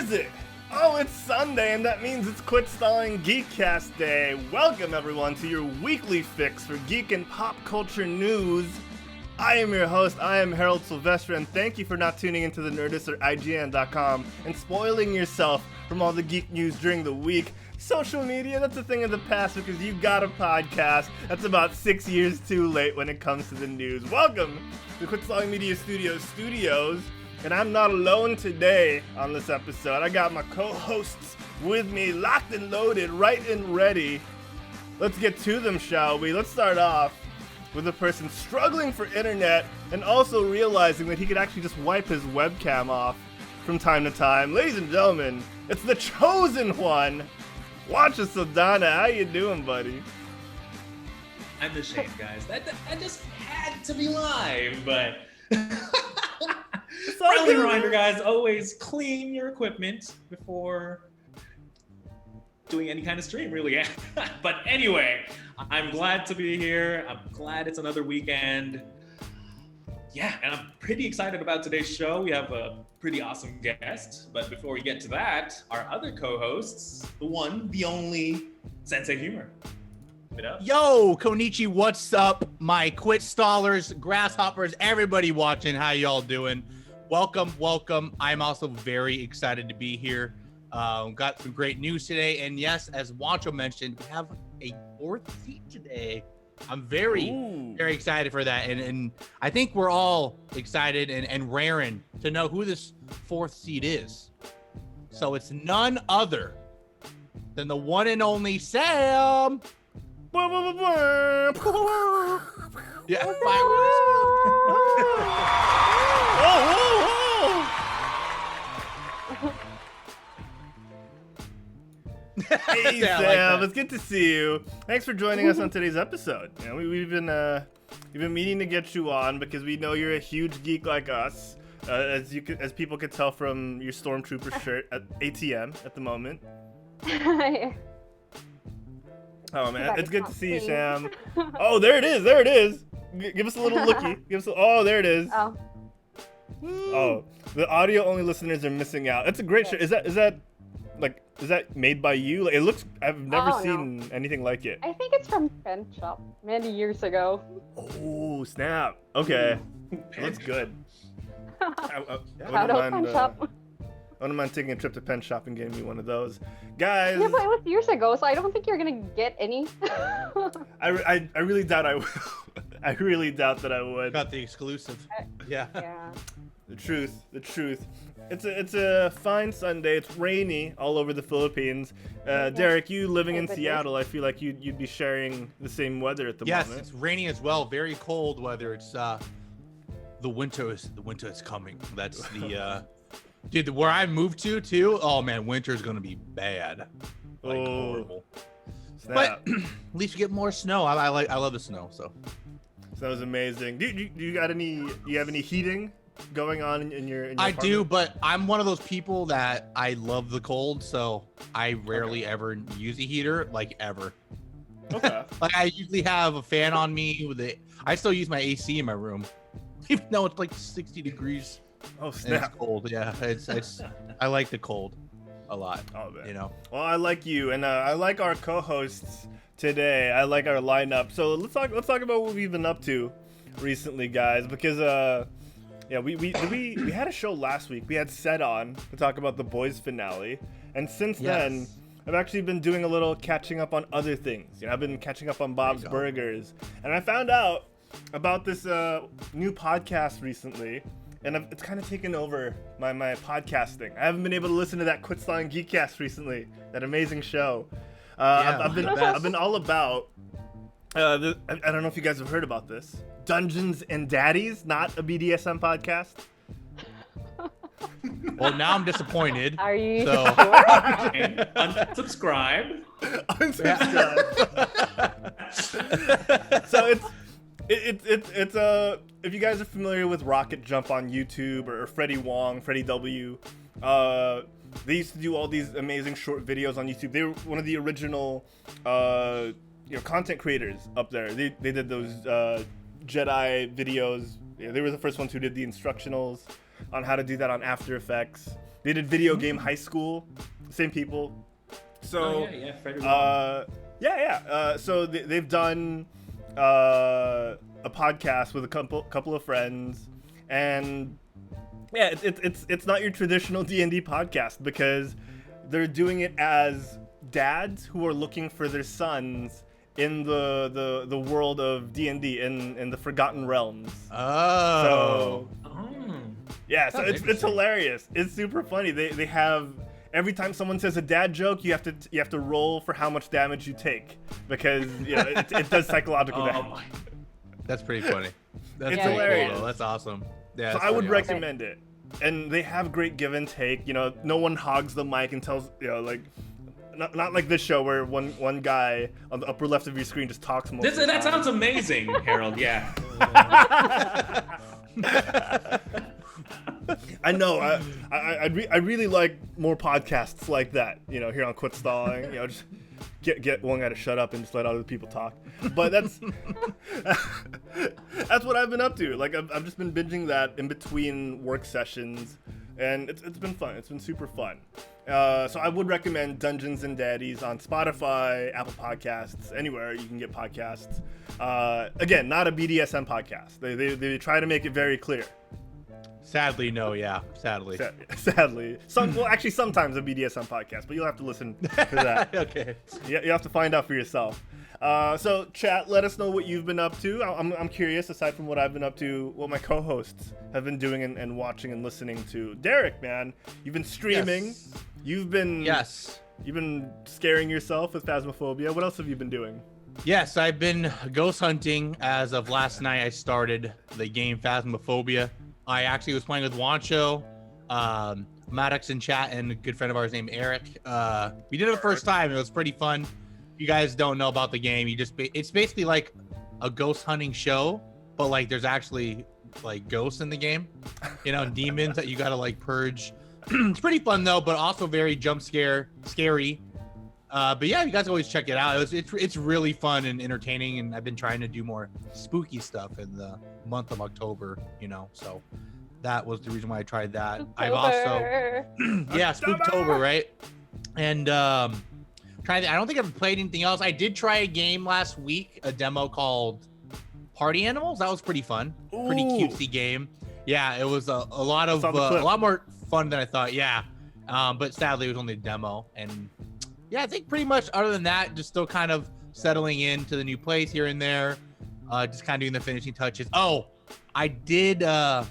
is it? Oh, it's Sunday, and that means it's Quit Stalling Geekcast Day. Welcome, everyone, to your weekly fix for geek and pop culture news. I am your host, I am Herald Silvestre, and thank you for not tuning into the Nerdist or IGN.com and spoiling yourself from all the geek news during the week. Social media, that's a thing of the past because you got a podcast. That's about 6 years too late when it comes to the news. Welcome to Quit Stalling Media Studios. And I'm not alone today on this episode. I got my co-hosts with me, locked and loaded, right and ready. Let's get to them, shall we? Let's start off with a person struggling for internet and also realizing that he could actually just wipe his webcam off from time to time. Ladies and gentlemen, it's the chosen one, Juancho Saldana. How you doing, buddy? I'm ashamed, guys. That just had to be live, but... Friendly reminder, guys, always clean your equipment before doing any kind of stream, really. But anyway, I'm glad to be here. I'm glad it's another weekend. Yeah, and I'm pretty excited about today's show. We have a pretty awesome guest. But before we get to that, our other co-hosts, the one, the only, Sensei Humor. Yo, Konichi, what's up? My quit stallers, grasshoppers, everybody watching, how y'all doing? Welcome. I'm also very excited to be here. Got some great news today. And yes, as Juancho mentioned, we have a fourth seat today. I'm very excited for that. And I think we're all excited and raring to know who this fourth seat is. So it's none other than the one and only Sam. Yeah, fireworks. Hey Sam, it's good to see you. Thanks for joining us on today's episode. You know, we've been meaning to get you on because we know you're a huge geek like us, as people could tell from your Stormtrooper shirt at ATM at the moment. Oh man, it's good to see you, Sam. Oh, there it is. Give us a little looky. Oh, there it is. Oh, the audio only listeners are missing out. That's a great shirt. Is that made by you? Like, it looks. I've never seen anything like it. I think it's from Pen Shop many years ago. Oh snap! Okay, that's good. I wouldn't mind taking a trip to Pen Shop and getting me one of those, guys. Yeah, but it was years ago, so I don't think you're gonna get any. I really doubt I will. I really doubt that I would. Got the exclusive. Yeah. The truth. It's a fine Sunday. It's rainy all over the Philippines. Derek, you living in Seattle, I feel like you'd be sharing the same weather at the moment. Yes, it's raining as well. Very cold weather. It's the winter is coming. That's the dude, where I moved to too. Oh man, winter's gonna be bad. Like horrible. Snap. But at least you get more snow. I love the snow. So that was amazing. Do you have any heating going on in your apartment? do, but I'm one of those people that I love the cold, so I rarely ever use a heater, like ever. Okay. Like I usually have a fan on me I still use my AC in my room, even though it's like 60 degrees. Oh snap! It's cold. Yeah, it's I like the cold a lot. Oh man. You know. Well, I like you, and I like our co-hosts today. I like our lineup. So let's talk about what we've been up to recently, guys. Because we had a show last week. We had Sed on to talk about the Boys finale, and since then I've actually been doing a little catching up on other things. You know, I've been catching up on Bob's Burgers, and I found out about this new podcast recently. And it's kind of taken over my podcasting. I haven't been able to listen to that Quit Stalling Geekcast recently. That amazing show. I've been all about. I don't know if you guys have heard about this. Dungeons and Daddies, not a BDSM podcast. Well, now I'm disappointed. Are you? So Unsubscribe. So it's if you guys are familiar with Rocket Jump on YouTube or Freddie W, they used to do all these amazing short videos on YouTube. They were one of the original content creators up there. They did those Jedi videos. Yeah, they were the first ones who did the instructionals. on how to do that on After Effects. They did Video Game High School, same people. So so they've done a podcast with a couple of friends, and yeah, it's not your traditional D&D podcast because they're doing it as dads who are looking for their sons in the world of D&D in the Forgotten Realms. So it's hilarious. It's super funny. They have, every time someone says a dad joke, you have to roll for how much damage you take because it does psychological damage. That's pretty funny. That's hilarious. Cool, that's awesome. Yeah, so I would recommend it. And they have great give and take. No one hogs the mic and tells not like this show where one guy on the upper left of your screen just talks most of the time. That sounds amazing, Harold. Yeah. I know. I really like more podcasts like that. Here on Quit Stalling. Just get one guy to shut up and just let other people talk. But that's what I've been up to. Like I've just been binging that in between work sessions, and it's been fun. It's been super fun. So I would recommend Dungeons and Daddies on Spotify, Apple Podcasts, anywhere you can get podcasts. Again, not a BDSM podcast. They try to make it very clear. Sadly, no. Yeah, sadly. Sadly, sometimes a BDSM podcast, but you'll have to listen to that. Okay. You have to find out for yourself. So chat, let us know what you've been up to. I'm curious, aside from what I've been up to, what my co-hosts have been doing and watching and listening to. Derek, man, you've been streaming. Yes. You've been scaring yourself with Phasmophobia. What else have you been doing? Yes, I've been ghost hunting. As of last night, I started the game Phasmophobia. I actually was playing with Juancho, Maddox in chat, and a good friend of ours named Eric. We did it the first time. It was pretty fun. If you guys don't know about the game, it's basically like a ghost hunting show, but like there's actually like ghosts in the game, demons that you gotta like purge. It's pretty fun though, but also very scary. But yeah, you guys always check it out. It's really fun and entertaining, and I've been trying to do more spooky stuff in the month of October, so that was the reason why I tried that. I've also Spooktober, right? And I don't think I've played anything else. I did try a game last week, a demo called Party Animals. That was pretty fun. Ooh. Pretty cutesy game. Yeah, it was a lot more fun than I thought. Yeah, but sadly it was only a demo. And yeah, I think pretty much other than that, just still kind of settling into the new place here and there, just kind of doing the finishing touches. Oh, I did go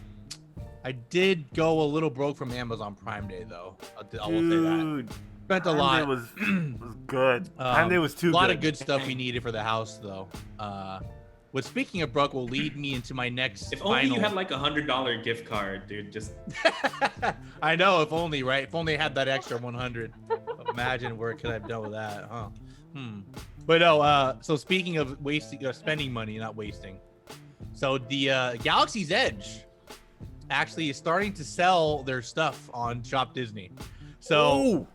a little broke from Amazon Prime Day though. I will say that. Spent a lot. Prime Day was good. Prime Day was too good. A lot of good stuff we needed for the house though. What, speaking of broke, will lead me into my next. If only you had like $100 gift card, dude. Just. I know. If only, right? If only I had that extra 100. Imagine where could I have done with that, huh? But no. So speaking of wasting, spending money, not wasting. So the Galaxy's Edge actually is starting to sell their stuff on Shop Disney. So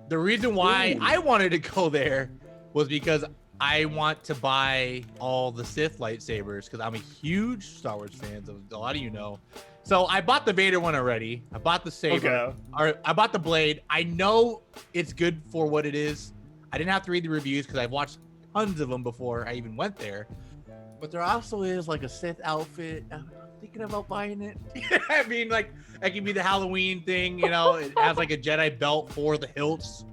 the reason why I wanted to go there was because I want to buy all the Sith lightsabers because I'm a huge Star Wars fan, as a lot of you know. So I bought the Vader one already. I bought the saber. Okay. I bought the blade. I know it's good for what it is. I didn't have to read the reviews because I've watched tons of them before I even went there. But there also is like a Sith outfit. I'm thinking about buying it. I mean, like, that could be the Halloween thing, It has like a Jedi belt for the hilts.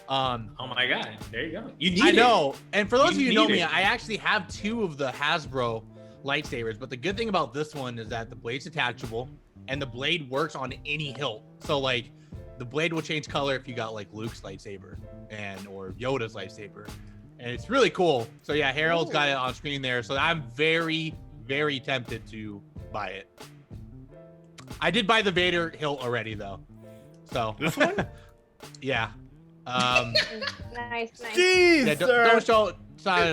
Oh my god, there you go. I know. And for those of you who know me, I actually have 2 of the Hasbro lightsabers, but the good thing about this one is that the blade's detachable and the blade works on any hilt. So like the blade will change color if you got like Luke's lightsaber or Yoda's lightsaber, and it's really cool. So yeah, Harold's got it on screen there, so I'm very, very tempted to buy it. I did buy the Vader hilt already though, so this one. Yeah. Nice. Jeez, yeah, don't show. Sorry.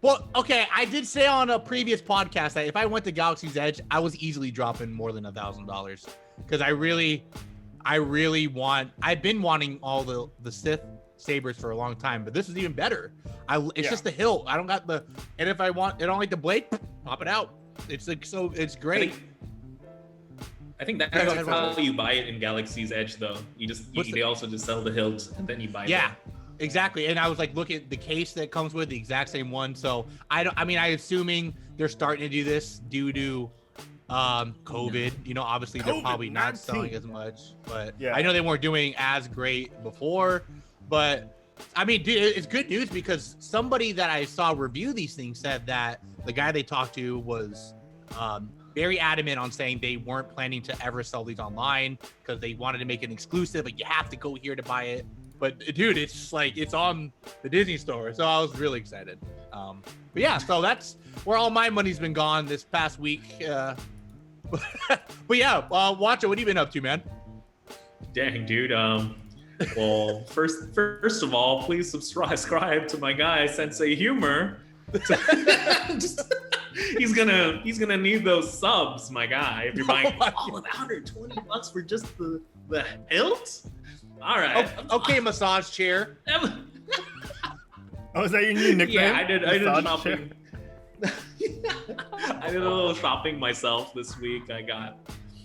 Well, okay, I did say on a previous podcast that if I went to Galaxy's Edge, I was easily dropping more than $1,000 because I really want. I've been wanting all the Sith sabers for a long time, but this is even better. It's just the hilt. I don't got the, and if I want, I don't like the blade, pop it out. It's like it's great. I think that's how you buy it in Galaxy's Edge, though. They also just sell the hills and then you buy it. Yeah, exactly. And I was like, look at the case that comes with the exact same one. So I'm assuming they're starting to do this due to COVID. Obviously they're probably not selling as much, but I know they weren't doing as great before. But I mean, dude, it's good news because somebody that I saw review these things said that the guy they talked to was very adamant on saying they weren't planning to ever sell these online because they wanted to make it exclusive. Like, you have to go here to buy it. But dude, it's like it's on the Disney store, so I was really excited. But yeah, so that's where all my money's been gone this past week. But yeah, Juancho, what have you been up to, man? Dang, dude. Well, first of all, please subscribe to my guy Sensei Humor. He's gonna need those subs, my guy. If you're buying all of $120 for just the hilt. All right. Okay, massage chair. Oh, is that your new nickname? Yeah, I did Massage shopping. I did a little shopping myself this week. It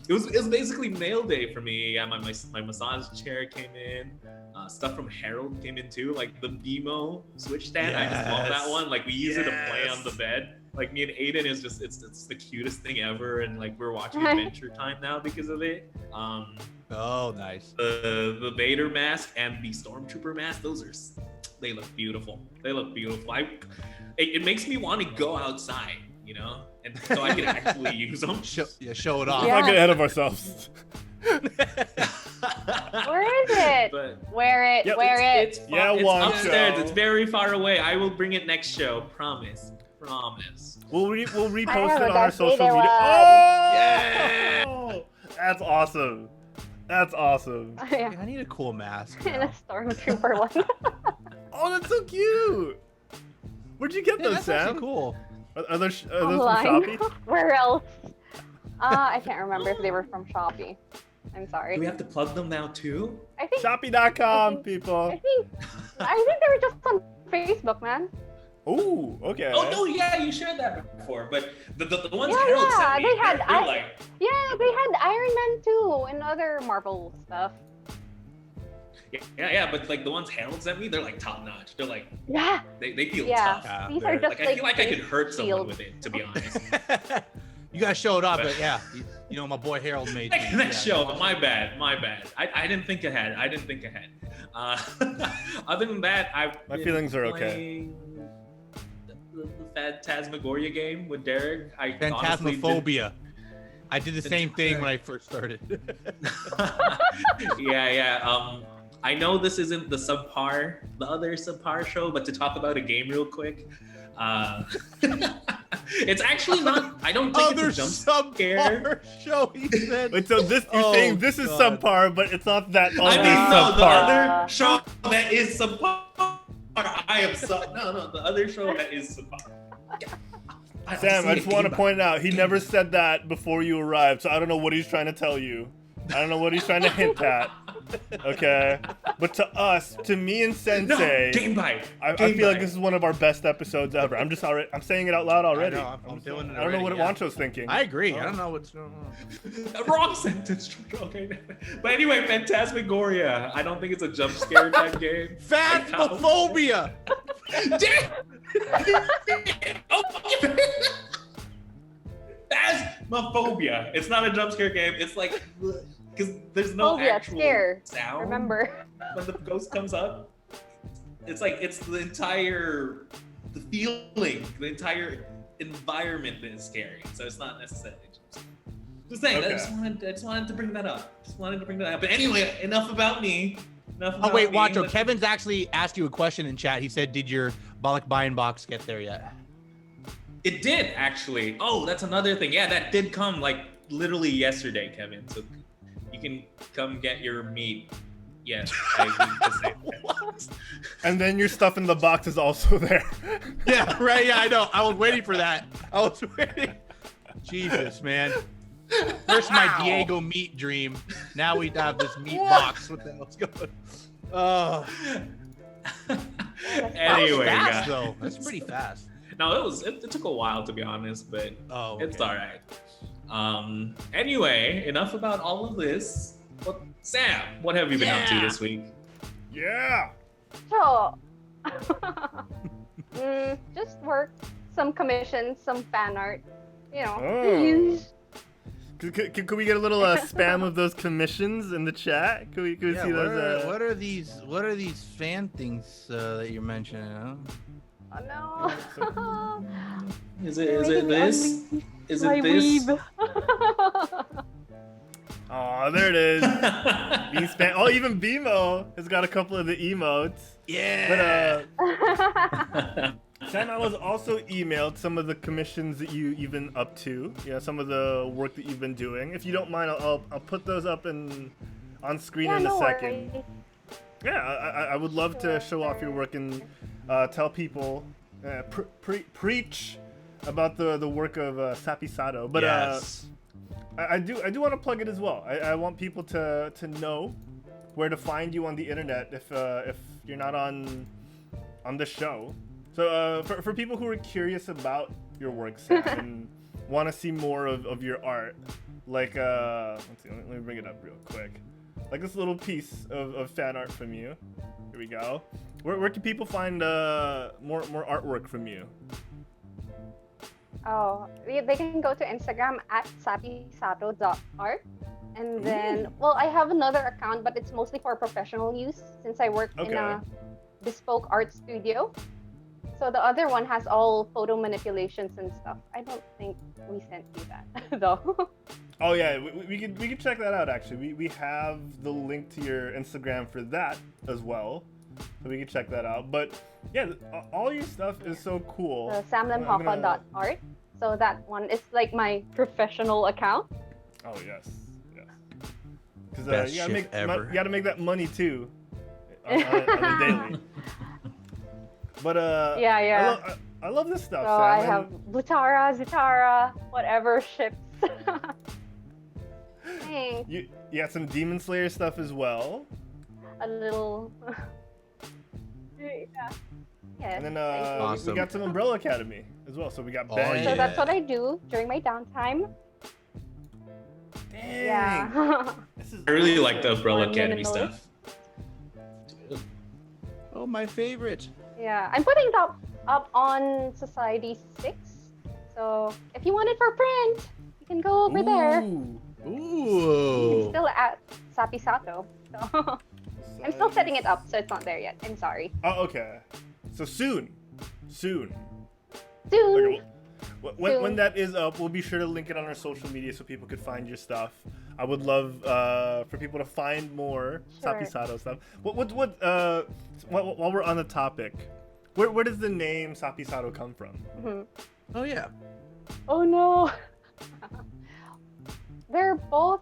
was basically mail day for me. Yeah, my massage chair came in. Stuff from Herald came in too, like the BMO switch stand. Yes. I just love that one. Like we use it to play on the bed. Like me and Aiden is just it's the cutest thing ever, and like we're watching Adventure Time now because of it. Oh, nice. The Vader mask and the Stormtrooper mask, they look beautiful. They look beautiful. It makes me want to go outside, and so I can actually use them. Show it off. Let's not get ahead of ourselves. Where is it? Wear it. It's Juancho. upstairs. It's very far away. I will bring it next show. Promise. We'll repost it on our social media. Oh! Yeah! That's awesome. Yeah, I need a cool mask. And a Stormtrooper one. Oh, that's so cute. Where'd you get those, that's Sam? Cool. Are those from Online. Shopee? Where else? I can't remember if they were from Shopee. I'm sorry. Do we have to plug them now too? I think Shopee.com, people. I think they were just on Facebook, man. Ooh, okay. Oh no, yeah, you shared that before, but the ones Herald sent me, they had they're Iron Man 2 and other Marvel stuff. Yeah, but like the ones Herald sent me, they're like top notch. They're like they feel tough. These are just like I feel like I could hurt someone with it, to be honest. You gotta show it off, but yeah, my boy Harold made next show. My bad. I didn't think ahead. Other than that, my feelings are okay. The Phantasmagoria game with Derek. Phantasmophobia. I did the same thing when I first started. Yeah. I know this isn't the other subpar show, but to talk about a game real quick, it's actually not. I don't think it's a jump scare show. He said. Wait, so you're saying this is subpar, but it's not that only subpar. The other show that is subpar. The other show that is subpar. Sam, I just want to point out, he never said that before you arrived, so I don't know what he's trying to tell you. I don't know what he's trying to hint at. Okay? But to me and Sensei, I feel like this is one of our best episodes ever. I'm saying it out loud already. I know, I'm feeling it I don't know what already, Juancho's thinking. I agree. I don't know what's going on. Wrong sentence. Okay. But anyway, Phantasmagoria. I don't think it's a jump scare type game. Phasmophobia. Phasmophobia. It's not a jump scare game. It's like because there's no actual sound. Remember when the ghost comes up? It's like it's the entire feeling, the entire environment that is scary. So it's not necessarily just saying. Okay. I just wanted to bring that up. But anyway, enough about me. Wait, Juancho, Kevin's actually asked you a question in chat. He said, did your Bollock Buying box get there yet? It did, actually. Oh, that's another thing. Yeah, that did come like literally yesterday, Kevin. So you can come get your meat. Yes, I need to say that. And then your stuff in the box is also there. Yeah, right. Yeah, I know. I was waiting for that. Jesus, man. First my Diego meat dream. Now we have this meat box. What the hell's going on? Anyway, fast, though. That's pretty fast. No, it took a while to be honest, but it's all right. Anyway, enough about all of this. But Sam, what have you been up to this week? Yeah. So, just work, some commissions, some fan art. You know. Oh. Could we get a little spam of those commissions in the chat? Could we see those? What are these fan things that you're mentioning? Huh? Oh no. Is it this? Is it this? Oh, there it is. Being spam. Oh, even BMO has got a couple of the emotes. Yeah. But Sam, I was also emailed some of the commissions that you've been up to. Some of the work that you've been doing. If you don't mind, I'll put those up on screen in a second. Worries. Yeah, I would love to show off your work and tell people, preach about the work of Sapi Sado. But yes. I do want to plug it as well. I want people to know where to find you on the internet if you're not on the show. So for people who are curious about your work, Sam, and want to see more of your art, like let's see, let me bring it up real quick. Like this little piece of fan art from you. Here we go. Where can people find more artwork from you? Oh, they can go to Instagram at sapisato.art. And then, well, I have another account, but it's mostly for professional use since I work in a bespoke art studio. So the other one has all photo manipulations and stuff. I don't think we sent you that, though. Oh yeah, we could check that out actually. We have the link to your Instagram for that as well. So we can check that out. But yeah, all your stuff is so cool. samlamhoppa.art. So that one is like my professional account. Oh yes. Because you gotta make that money too on a daily. But yeah. I love this stuff. So Sam. I have Butara, Zutara, whatever ships. Thanks. You got some Demon Slayer stuff as well. A little. Yeah. Yes, And then Awesome. we got some Umbrella Academy as well. So we got Ben. So that's what I do during my downtime. Dang. Yeah. I really like the Umbrella More Academy minimalist. stuff. Oh, my favorite. Yeah, I'm putting that up on Society 6. So if you want it for print, you can go over there. Ooh. It's still at Sapi Sato. So I'm still setting it up, so it's not there yet. I'm sorry. Oh, okay. So soon. Soon. Okay, when that is up, we'll be sure to link it on our social media so people could find your stuff. I would love for people to find more Sapi Sado stuff. While we're on the topic, where does the name Sapi Sado come from? Mm-hmm. Oh yeah. Oh no. They're both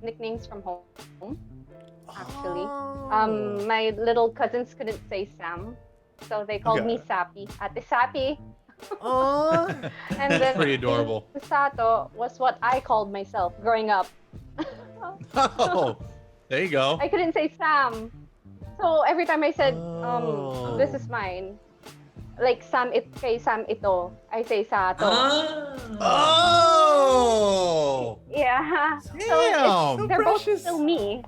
nicknames from home. Actually, my little cousins couldn't say Sam, so they called me Sapi. Ate Sapi. Oh, And then pretty adorable. Sato was what I called myself growing up. Oh, there you go. I couldn't say Sam, so every time I said, Oh. "This is mine," like Sam kay Sam ito, I say Sato. Oh. Yeah. Damn. So they're both precious. still me.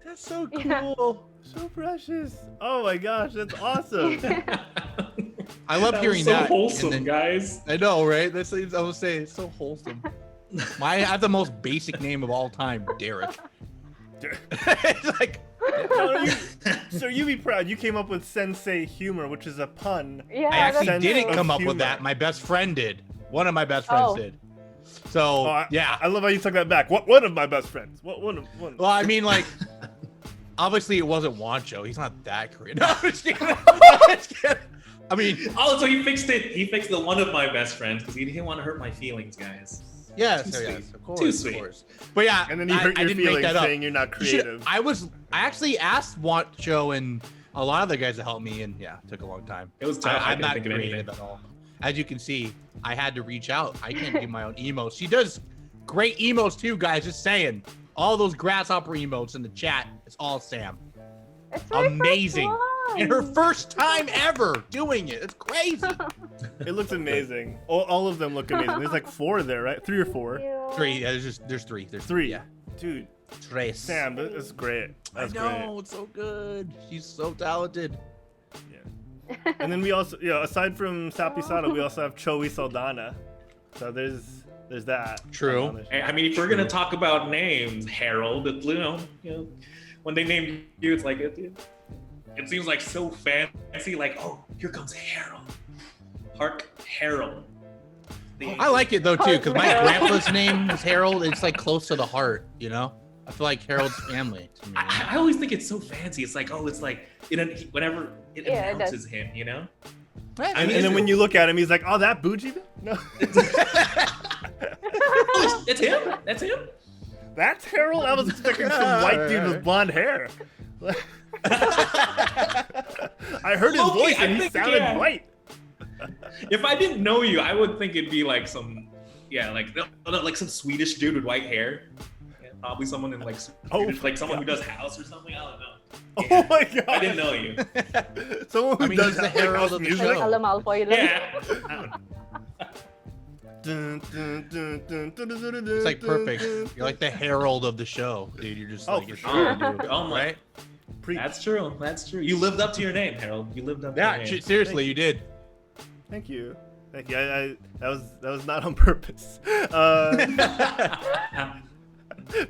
That's so cool. Yeah. so precious. Oh my gosh, that's awesome. I love hearing so that. wholesome, and then- guys. I know, right? I would say it's so wholesome. I have the most basic name of all time, Derek. It's like, So you be proud. You came up with Sensei Humor, which is a pun. Yeah, I actually that's didn't true. come up with humor. that. My best friend did. One of my best friends Oh. did. So yeah. I love how you took that back. One of my best friends. One. Well, I mean, like, obviously it wasn't Juancho. He's not that Korean. No, I'm just kidding. I'm just kidding. I mean, Oh, so he fixed it. He fixed the one of my best friends because he didn't want to hurt my feelings, guys. yes, Too yes, sweet. of course, Too of sweet. course. But yeah, And then you hurt I your didn't make feelings that up. saying you're not You should- creative. I actually asked Juancho and a lot of the guys to help me, and yeah, it took a long time. It was tough. I I'm couldn't not think of creative anything. at all. As you can see, I had to reach out. I can't do my own emotes. She does great emotes too, guys. Just saying. All those grasshopper emotes in the chat, it's all Sam. It's my Amazing. First And her first time ever doing it. It's crazy. It looks amazing. All of them look amazing. There's like 4 there, right? 3 or 4. 3. Yeah, there's 3. There's 3. Yeah. Dude. Trace. Sam, that's great. That's I know, it's so good. She's so talented. Yeah. And then we also, aside from Sapi Sado, we also have Joey Saldana. So there's that. True. I mean, if we're gonna talk about names, Herald, you know, when they name you, it's like it seems like so fancy. Like, oh, here comes Herald. Hark, Herald. I like it though too, because my grandpa's name is Harold. It's like close to the heart, you know. I feel like Harold's family to me. I always think it's so fancy. It's like, oh, it's like whenever it announces him, you know. And then when you look at him, he's like, oh, that bougie? No. It's him. That's him. That's Harold? I was expecting some white dude with blonde hair. I heard his voice and he sounded white. If I didn't know you, I would think it'd be like some, like some Swedish dude with white hair. Yeah, probably someone in like someone who does house or something. I don't know. Yeah. Oh my god! I didn't know you. Someone who does the Herald of the music. show. Yeah. It's like perfect. You're like the Herald of the show, dude. You're just like, for it's sure. Oh my. Right? That's true. That's true. You lived up to your name, Harold. You lived up to your name. Seriously, you did. Thank you. I that was not on purpose.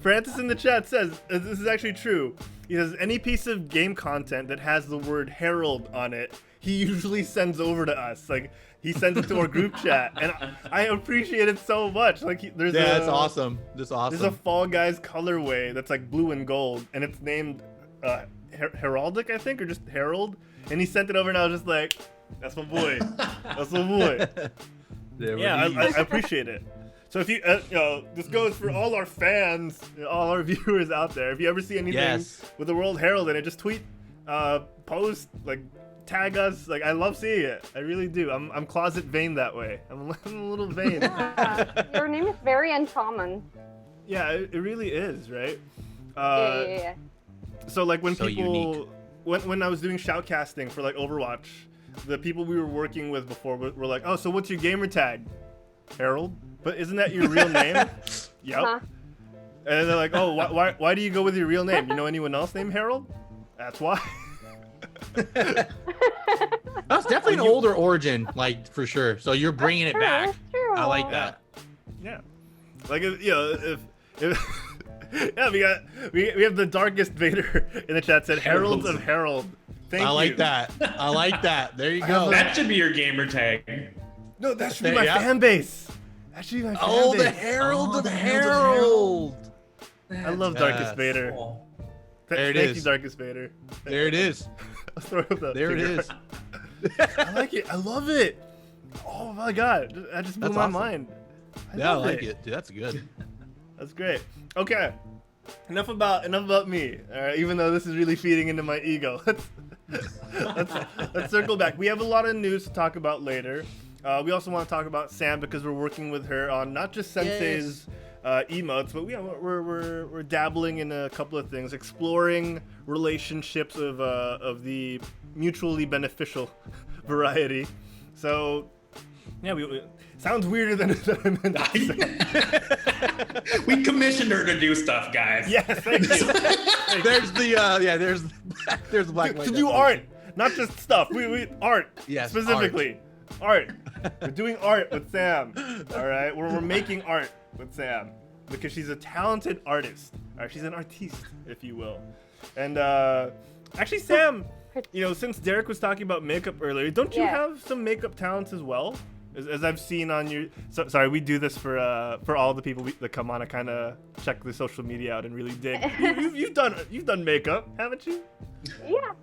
Francis in the chat says this is actually true. He says any piece of game content that has the word Herald on it, he usually sends over to us. Like he sends it to our group chat, and I appreciate it so much. Like that's awesome. That's awesome. There's a Fall Guys colorway that's like blue and gold, and it's named Heraldic, I think, or just Herald. And he sent it over, and I was just like, that's my boy. That's my boy. Yeah, I appreciate it. So if you, this goes for all our fans, all our viewers out there. If you ever see anything with the World Herald in it, just tweet, post, like tag us. Like I love seeing it. I really do. I'm closet vain that way. I'm a little vain. Yeah, your name is very uncommon. Yeah, it really is, right? Yeah. So like when people, when I was doing shoutcasting for like Overwatch, the people we were working with before were like, oh, so what's your gamer tag? Harold? But isn't that your real name? Yep. Huh? And they're like, oh, why do you go with your real name? You know anyone else named Harold? That's why. That's definitely an older origin, like for sure. So you're bringing it back. That's true. I like that. Yeah. Like if yeah, we have the darkest Vader in the chat said Heralds of Herald. Thank you. I like that. I like that. There you go. That should be your gamer tag. No, that should be my fan base. That should be my fan base. Oh, the Herald of Herald. I love Darkest Vader. Cool. There it Thank is. you, Darkest Vader. There it is. Let's throw up that There it figure. is. I like it. I love it. Oh my god, that just blew That's my awesome. mind. I like it. Dude, that's good. That's great. Okay, enough about me. All right, even though this is really feeding into my ego. Let's circle back. We have a lot of news to talk about later. We also want to talk about Sam because we're working with her on not just Sensei's emotes, but we're dabbling in a couple of things, exploring relationships of the mutually beneficial variety. So, yeah, sounds weirder than I meant to say. We commissioned her to do stuff, guys. Yes, thank you. There's the there's the black and white. To do art, not just stuff. We art. Yes, specifically art. We're doing art with Sam. All right, we're making art with Sam because she's a talented artist. All right, she's an artiste, if you will. And actually, Sam, since Derek was talking about makeup earlier, don't you have some makeup talents as well? As I've seen on your, sorry, we do this for all the people that come on to kind of check the social media out and really dig. You've done makeup, haven't you? Yeah.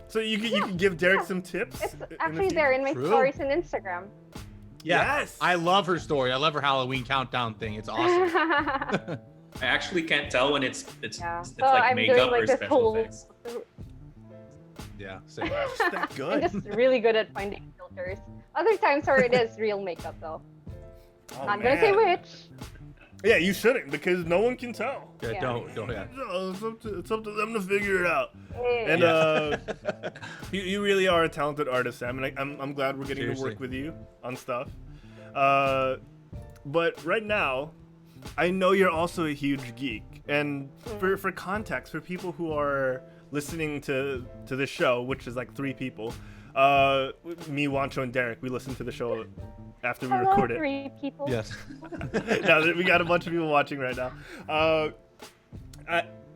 So you can give Derek some tips. It's actually there in my stories on Instagram. Yeah. Yes. I love her story. I love her Halloween countdown thing. It's awesome. I actually can't tell when it's So like I'm makeup doing like or this special whole. effects. Yeah. Same. It's that good. I'm just really good at finding filters. Other times where it is real makeup though. Oh, Not gonna say which. Yeah, you shouldn't because no one can tell. Yeah, Yeah. don't. Yeah. It's up to them to figure it out. Yeah. And you really are a talented artist, Sam, and I'm glad we're getting to Seriously. work with you on stuff. But right now, I know you're also a huge geek, and for context, for people who are listening to this show, which is like 3 people, me, Juancho, and Derek, we listen to the show after we Hello, record it. 3 people. Yes. Now we got a bunch of people watching right now.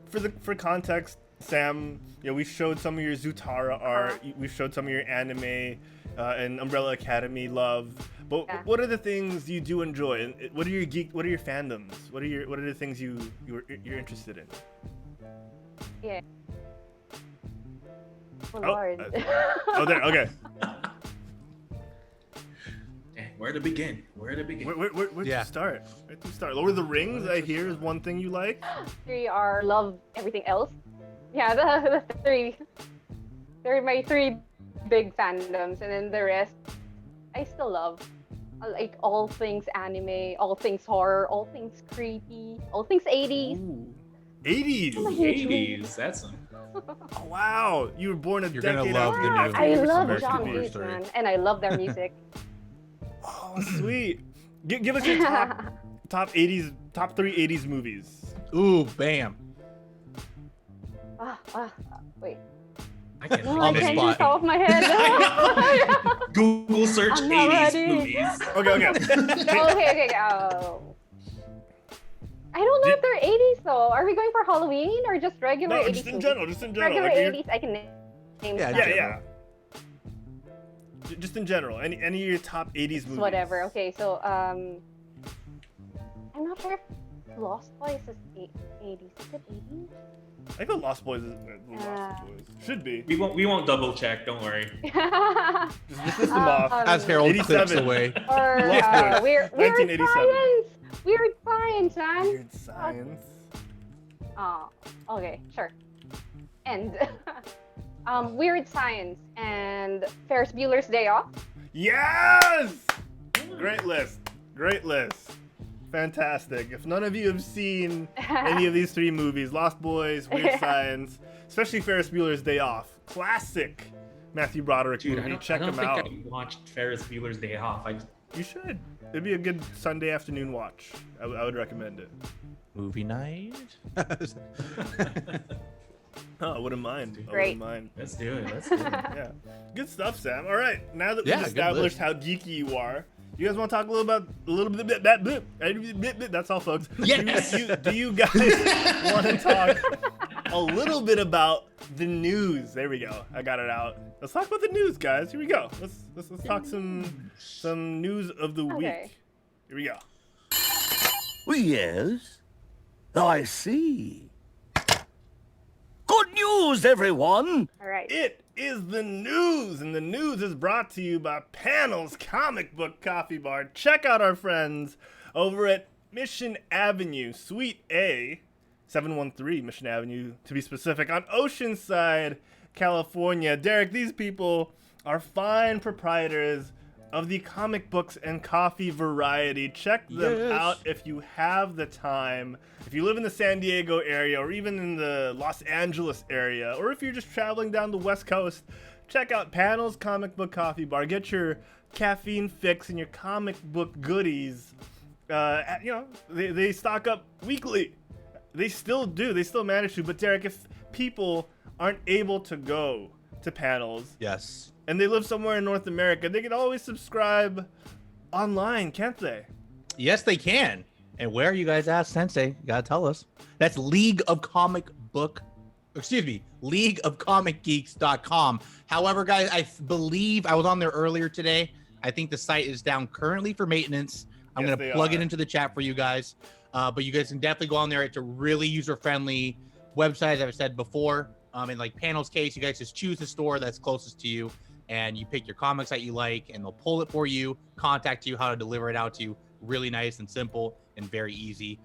For context, Sam, we showed some of your Zutara art. We showed some of your anime and Umbrella Academy love. But Yeah. what are the things you do enjoy? And what are your fandoms? What are the things you're interested in? Yeah. Oh, Oh, Lord. Oh, there. Okay. Where to begin? Where to begin? Where to Yeah. start? Where to start? Lord of the Rings, I hear, is one thing you like. 3 are love everything else. Yeah, the 3. They're my 3 big fandoms, and then the rest, I still love. I like all things anime, all things horror, all things creepy, all things 80s. Ooh. 80s. I'm a huge 80s. That's some. Oh, wow. You were born a You're gonna decade love after the new after I you were love supposed to John be. Hughes, man, and I love their music. Oh, sweet. Give us your top 3 80s movies. Ooh, bam. Wait. I can't No, think I On the of can't any. spot. just off my head. Google search I'm not 80s ready. movies. Okay. okay. Oh. I don't know if they're 80s though. Are we going for Halloween or just regular No, 80s? just in movies? general. Regular Like, 80s, I can name. Yeah, some. yeah. Just in general. Any of your top 80s movies. Whatever. Okay, so I'm not sure if Lost Boys is 80s. Is it 80s? I think Lost Boys is Lost Boys. Should be. We won't double check. Don't worry. Just list them off. As Harold 87. clicks away. Or Lost Boys, Weird 1987. Science. Weird Science, man. Weird Science. Oh, okay, sure. And Weird Science and Ferris Bueller's Day Off. Yes! Great list. Fantastic. If none of you have seen any of these 3 movies, Lost Boys, Weird Science, especially Ferris Bueller's Day Off, classic Matthew Broderick Dude, movie. I Check don't them out. think I watched Ferris Bueller's Day Off. You should. It'd be a good Sunday afternoon watch. I would recommend it. Movie night. Oh, I wouldn't mind. I Great. wouldn't mind. Let's do it. Let's do it. Yeah. Good stuff, Sam. All right. Now that Yeah, we've good established list. how geeky you are, you guys want to talk a little bit. That's all, folks. Yes! Do you guys want to talk a little bit about the news? There we go. I got it out. Let's talk about the news, guys. Here we go. Let's talk some news of the Okay. week. Here we go. Yes, I see. Good news, everyone! All right. It is the news, and the news is brought to you by Panels Comic Book Coffee Bar. Check out our friends over at Mission Avenue, Suite A, 713 Mission Avenue, to be specific, on Oceanside, California. Derek, these people are fine proprietors of the comic books and coffee variety. Check them Yes. out if you have the time. If you live in the San Diego area or even in the Los Angeles area, or if you're just traveling down the West Coast, check out Panels Comic Book Coffee Bar. Get your caffeine fix and your comic book goodies. They stock up weekly. They still do. They still manage to. But Derek, if people aren't able to go to Panels, Yes. and they live somewhere in North America, they can always subscribe online, can't they? Yes, they can. And where, you guys ask Sensei? You gotta tell us. That's leagueofcomicgeeks.com. However, guys, I believe I was on there earlier today. I think the site is down currently for maintenance. I'm Yes, gonna they plug are. it into the chat for you guys. But you guys can definitely go on there. It's a really user-friendly website, as I've said before. In like Panels case, you guys just choose the store that's closest to you, and you pick your comics that you like, and they'll pull it for you, contact you how to deliver it out to you. Really nice and simple and very easy.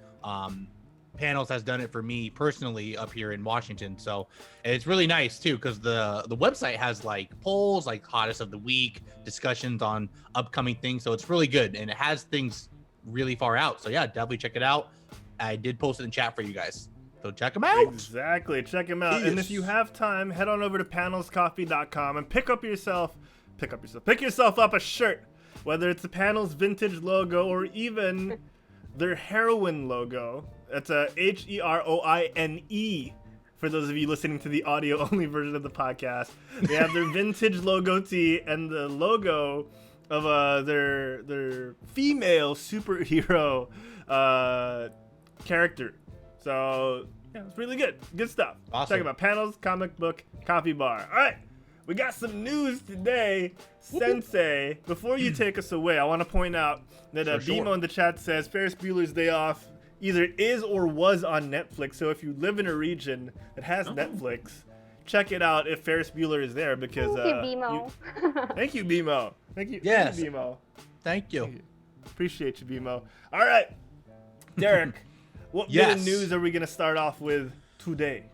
Panels has done it for me personally up here in Washington, so and it's really nice too because the website has like polls, like hottest of the week, discussions on upcoming things, so it's really good and it has things really far out. So yeah, definitely check it out. I did post it in chat for you guys. So check them out. Exactly. Check them out. And if you have time, head on over to panelscoffee.com and pick yourself up a shirt, whether it's the Panels vintage logo or even their heroine logo. That's a HEROINE. For those of you listening to the audio-only version of the podcast, they have their vintage logo tee and the logo of their female superhero character. So yeah, it's really good. Good stuff. Awesome. Talking about Panels, comic book, coffee bar. All right, we got some news today. Sensei, before you take us away, I want to point out that Bimo in the chat says Ferris Bueller's Day Off either is or was on Netflix. So if you live in a region that has Netflix, check it out if Ferris Bueller is there because Thank you, Bimo. Thank you, Bimo. Thank you. Yes. Thank you, Bimo. Thank you. Appreciate you, Bimo. All right, Derek, what bit of news are we going to start off with today?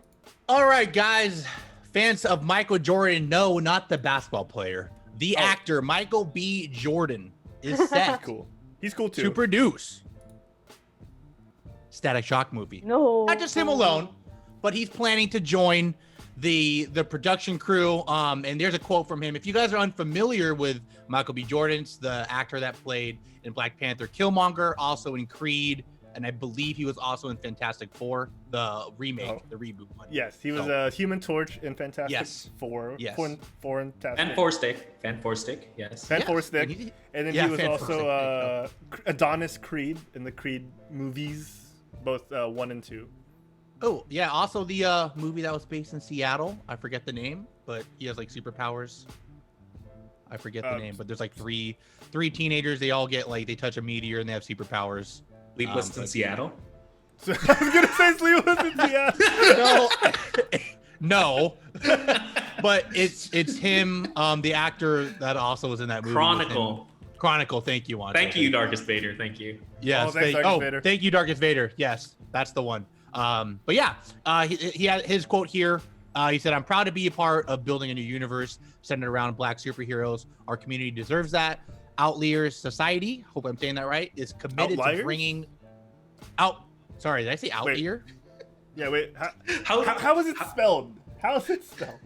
All right, guys. Fans of Michael Jordan, no, not the basketball player. The actor Michael B. Jordan is set Cool. He's cool too. to produce Static Shock movie. No. Not just him alone, but he's planning to join the production crew. And there's a quote from him. If you guys are unfamiliar with Michael B. Jordan's the actor that played in Black Panther, Killmonger, also in Creed, and I believe he was also in Fantastic Four, the remake, the reboot one. Yes, he was Human Torch in Fantastic Four. Yes. Fantastic. Fantastic. Yes. And then he was also Adonis Creed in the Creed movies, both 1 and 2. Oh, yeah. Also the movie that was based in Seattle. I forget the name, but he has like superpowers. I forget the name, but there's like three teenagers. They all get like, they touch a meteor and they have superpowers. Sleepless in Seattle? So, I was going to say Sleepless in Seattle. No. But it's him, the actor that also was in that movie. Chronicle. Thank you, Juancho. Thank you, Darkest Vader. Thank you. Yes. Thank you, Darkest Vader. Yes, that's the one. But yeah, he had his quote here. He said, "I'm proud to be a part of building a new universe centered around Black superheroes. Our community deserves that. Outliers Society, hope I'm saying that right, is committed to bringing out." Sorry, did I say outlier? Yeah, wait. How is it spelled? How is it spelled?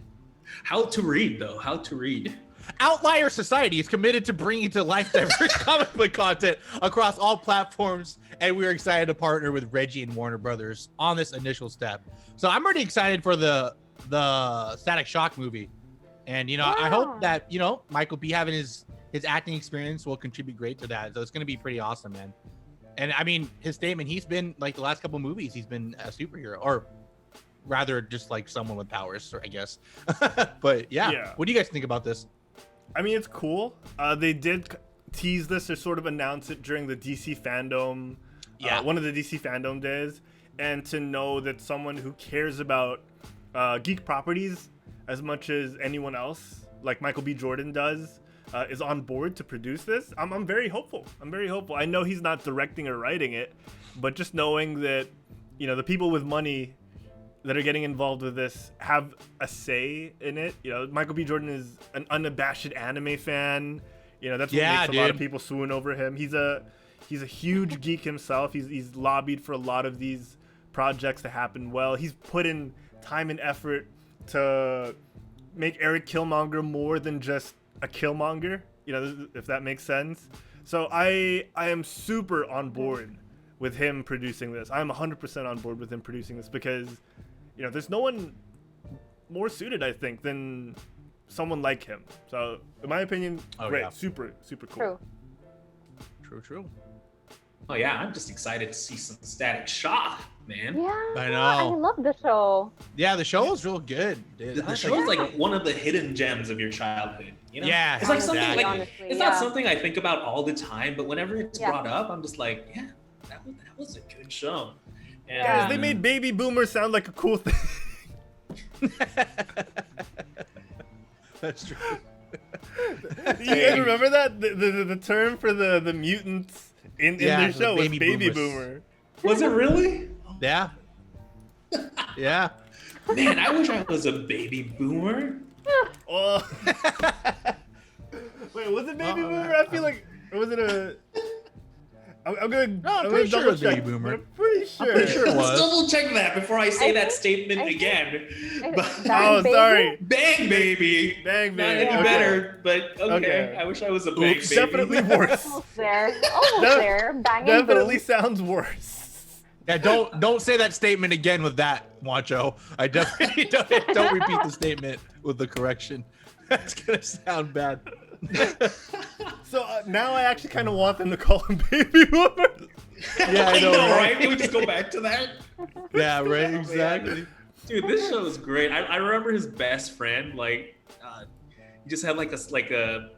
How to read, though. How to read. Outlier Society is committed to bringing to life diverse comic book content across all platforms, and we're excited to partner with Reggie and Warner Brothers on this initial step. So I'm already excited for the Static Shock movie, and I hope that Michael B having his acting experience will contribute great to that. So it's going to be pretty awesome, man. And I mean, his statement, he's been like the last couple movies, he's been a superhero, or rather just like someone with powers, I guess. But yeah, what do you guys think about this? I mean, it's cool. They did tease this or sort of announce it during the DC fandom, one of the DC fandom days. And to know that someone who cares about geek properties as much as anyone else, like Michael B. Jordan does, is on board to produce this, I'm very hopeful. I know he's not directing or writing it, but just knowing that, the people with money that are getting involved with this have a say in it. Michael B. Jordan is an unabashed anime fan. That's what makes a lot of people swoon over him. He's a huge geek himself. He's lobbied for a lot of these projects to happen well. He's put in time and effort to make Eric Killmonger more than just a Killmonger, if that makes sense. So I am super on board with him producing this. I'm 100% on board with him producing this because, there's no one more suited, I think, than someone like him. So in my opinion, great. Yeah. Super, super cool. True. Oh yeah, I'm just excited to see some Static Shock, man. Yeah, I know. I love the show. Yeah, the show is real good. The show is like one of the hidden gems of your childhood. Yeah, it's like something honestly, it's not something I think about all the time, but whenever it's brought up, I'm just like, yeah, that was a good show. And, guys, they made Baby Boomer sound like a cool thing. That's true. You guys remember that the term for the mutants in their show was Baby Boomer. Was it really? Yeah. Yeah. Man, I wish I was a Baby Boomer. Oh. Wait, was it Baby Boomer? I feel like, or was it I'm gonna pretty sure it double was Baby check. Boomer. I'm pretty sure. pretty sure it was. Let's double check that before I say I that think- statement I think- again. Oh, Baby? sorry. Bang baby. Bang Not baby. any Okay. better, but okay. Okay. I wish I was a bang Oops. baby. Definitely worse. Almost there. Almost Def- there. Bang and Definitely boom. sounds worse. Yeah, don't say that statement again with that, Juancho. I definitely don't repeat the statement with the correction. That's gonna sound bad. So now I actually kind of want them to call him Baby Boomer. Yeah, I know, right? Can we just go back to that? Yeah, right. Exactly. Dude, this show is great. I remember his best friend, like, he just had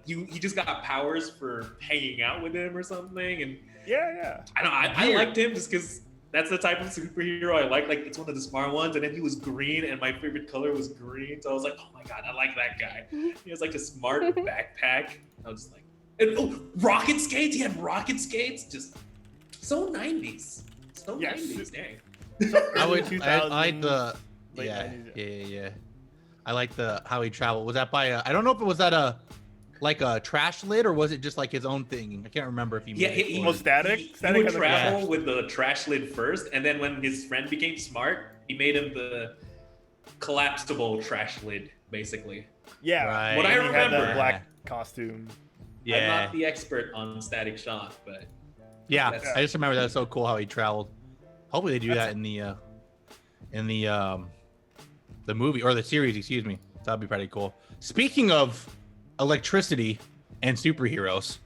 he just got powers for hanging out with him or something, and Yeah. I don't know, I liked him just because that's the type of superhero I like. Like, it's one of the smart ones, and then he was green, and my favorite color was green, so I was like, oh my god, I like that guy. He has like a smart backpack. I was like, and rocket skates. He had rocket skates. Just so 90s. So Yes. 90s. Dang. I like 2000s, the late yeah, 90s, yeah. I like the how he traveled. Was that by I don't know if it was at a trash lid or was it just like his own thing? I can't remember if he made it he for Oh, it. static? He Static would has a travel crash. with the trash lid first, and then when his friend became smart, he made him the collapsible trash lid, basically. Yeah. Right. What I And he had remember- that black costume. I'm Yeah, not the expert on Static Shock, but yeah. that's- I just remember that was so cool how he traveled. Hopefully they do that in the movie or the series. Excuse me. That'd be pretty cool. Speaking of electricity and superheroes,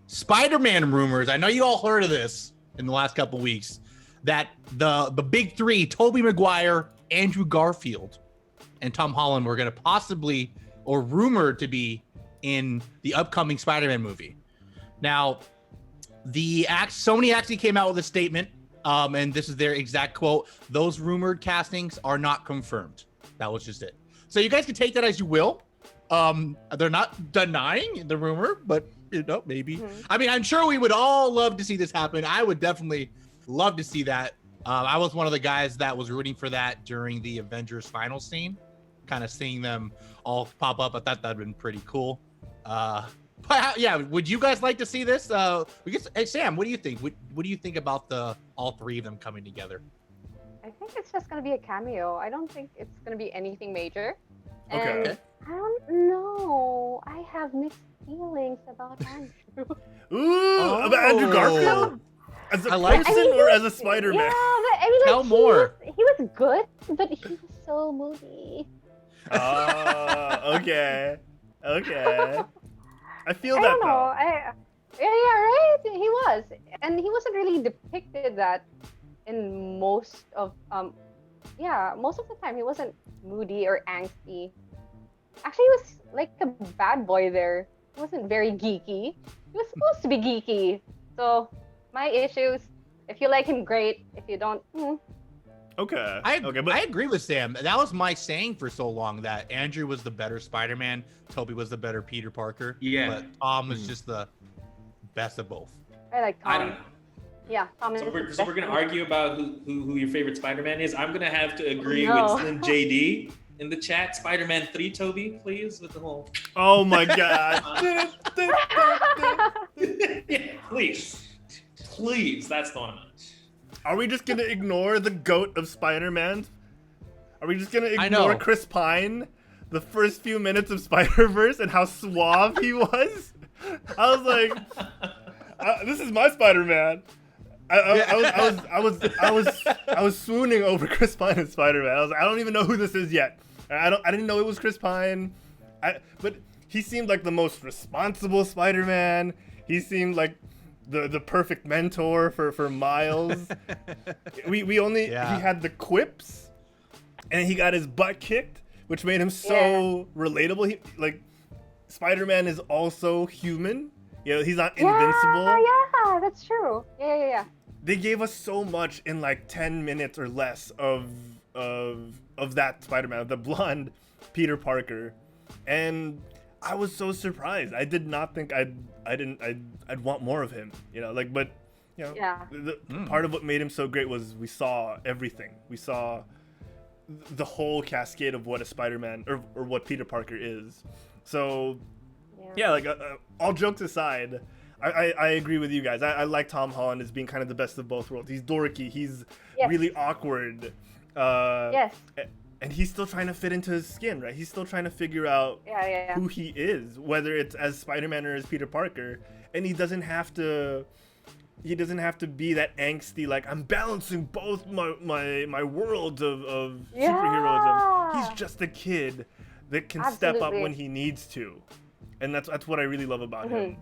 Spider-Man rumors. I know you all heard of this in the last couple weeks. That the big three, Tobey Maguire, Andrew Garfield, and Tom Holland, were going to possibly or rumored to be in the upcoming Spider-Man movie. Now, Sony actually came out with a statement, and this is their exact quote: "Those rumored castings are not confirmed." That was just it. So you guys can take that as you will. They're not denying the rumor, but maybe. Mhm. I mean, I'm sure we would all love to see this happen. I would definitely love to see that. I was one of the guys that was rooting for that during the Avengers final scene, kind of seeing them all pop up. I thought that'd been pretty cool. But yeah, would you guys like to see this? Hey, Sam, what do you think? What do you think about all three of them coming together? I think it's just gonna be a cameo. I don't think it's gonna be anything major. Okay. And I don't know. I have mixed feelings about Andrew. Ooh, about Andrew Garfield? As a I like- person I mean, or he as a was- Spider-Man? Yeah, but I mean, like, Tell more. He was good, but he was so moody. Oh, okay. I feel I that don't know. though. Yeah, right. He was, and he wasn't really depicted that in most of most of the time he wasn't moody or angsty. Actually, he was like a bad boy there. He wasn't very geeky. He was supposed to be geeky. So my issues. If you like him, great. If you don't, Okay. I but agree with Sam. That was my saying for so long, that Andrew was the better Spider-Man, Tobey was the better Peter Parker. Yeah. But Tom was just the best of both. I like Tom. I don't know. Yeah, Tom is So we're the gonna best. argue about who your favorite Spider-Man is. I'm gonna have to agree No. with Slim JD in the chat. Spider-Man 3, Toby, please, with the whole. oh my god. Yeah, please, that's the one. Are we just gonna ignore the goat of Spider-Man? Are we just gonna I ignore know. Chris Pine? The first few minutes of Spider-Verse and how suave he was? I was like, this is my Spider-Man. I was swooning over Chris Pine and Spider-Man. I was like, I don't even know who this is yet. I didn't know it was Chris Pine. But he seemed like the most responsible Spider-Man. He seemed like the perfect mentor for Miles. He had the quips, and he got his butt kicked, which made him so relatable. Spider-Man is also human. He's not invincible. Yeah, that's true. Yeah. They gave us so much in like 10 minutes or less of that Spider-Man, the blonde Peter Parker, and I was so surprised. I did not think I'd want more of him. But the part of what made him so great was we saw everything. We saw the whole cascade of what a Spider-Man or what Peter Parker is. So all jokes aside, I agree with you guys. I like Tom Holland as being kind of the best of both worlds. He's dorky. He's really awkward. Yes. And he's still trying to fit into his skin, right? He's still trying to figure out who he is, whether it's as Spider-Man or as Peter Parker. And he doesn't have to be that angsty, like, I'm balancing both my worlds of superheroism. He's just a kid that can step up when he needs to. And that's what I really love about him.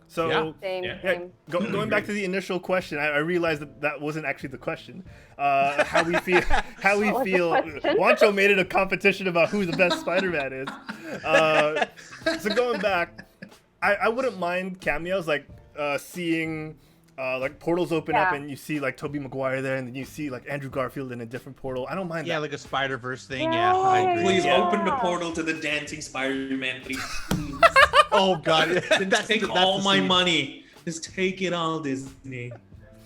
So going back to the initial question, I realized that wasn't actually the question. How we feel. Juancho made it a competition about who the best Spider-Man is. So going back, I wouldn't mind cameos, like seeing like portals open up and you see like Tobey Maguire there, and then you see like Andrew Garfield in a different portal. I don't mind that. Yeah, like a Spider-Verse thing. Yeah, I agree. Please open the portal to the dancing Spider-Man, please. Oh God! Take all my money. Just take it all, Disney.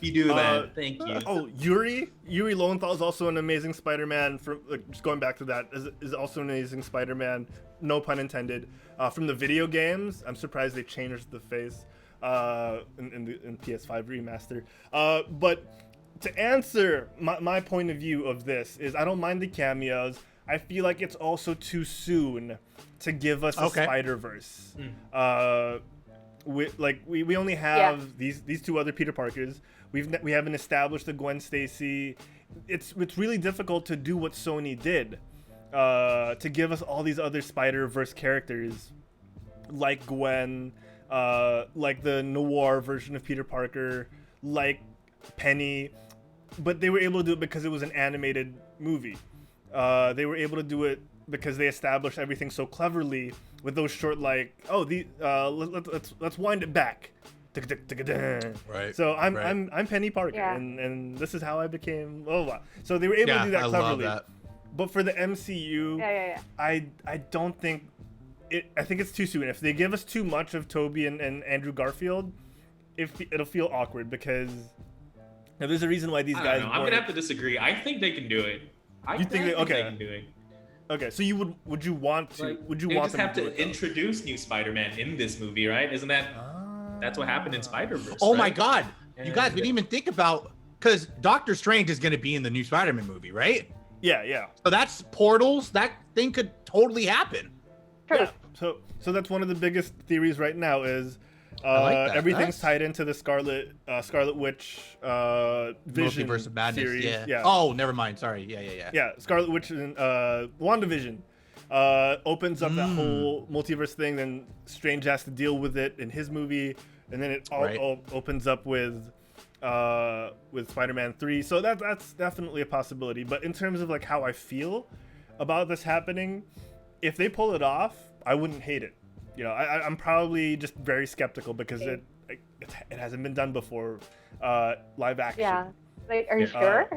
You do that. Thank you. Oh, Yuri Lowenthal is also an amazing Spider-Man. From just going back to that, is also an amazing Spider-Man. No pun intended. From the video games, I'm surprised they changed the face in PS5 remaster. But to answer my point of view of this is, I don't mind the cameos. I feel like it's also too soon to give us a Spider-Verse. We only have these two other Peter Parkers. We haven't established the Gwen Stacy. It's really difficult to do what Sony did, to give us all these other Spider-Verse characters, like Gwen, like the noir version of Peter Parker, like Penny, but they were able to do it because it was an animated movie. They were able to do it because they established everything so cleverly with those short, like, let's wind it back. Right. So I'm Penny Parker, and this is how I became. So they were able to do that cleverly. Love that. But for the MCU, I don't think it. I think it's too soon. If they give us too much of Tobey and Andrew Garfield, it'll feel awkward, because there's a reason why these guys. I'm gonna have to disagree. I think they can do it. I think they can do it. Okay, so would you want to? Would you want them to do it? They just have to introduce new Spider-Man in this movie, right? Isn't that? That's what happened in Spider-Verse. Oh my God! You guys, we didn't even think about, because Doctor Strange is going to be in the new Spider-Man movie, right? Yeah. So that's portals. That thing could totally happen. Yeah. So that's one of the biggest theories right now is everything's tied into the Scarlet Witch Vision Multiverse of Madness series. Yeah. Oh, never mind. Sorry. Yeah. Yeah, Scarlet Witch and WandaVision opens up that whole multiverse thing. Then Strange has to deal with it in his movie, and then it all opens up with Spider-Man 3. So that's definitely a possibility. But in terms of like how I feel about this happening, if they pull it off, I wouldn't hate it. I'm probably just very skeptical because it hasn't been done before, live action. Yeah. Like, are you sure?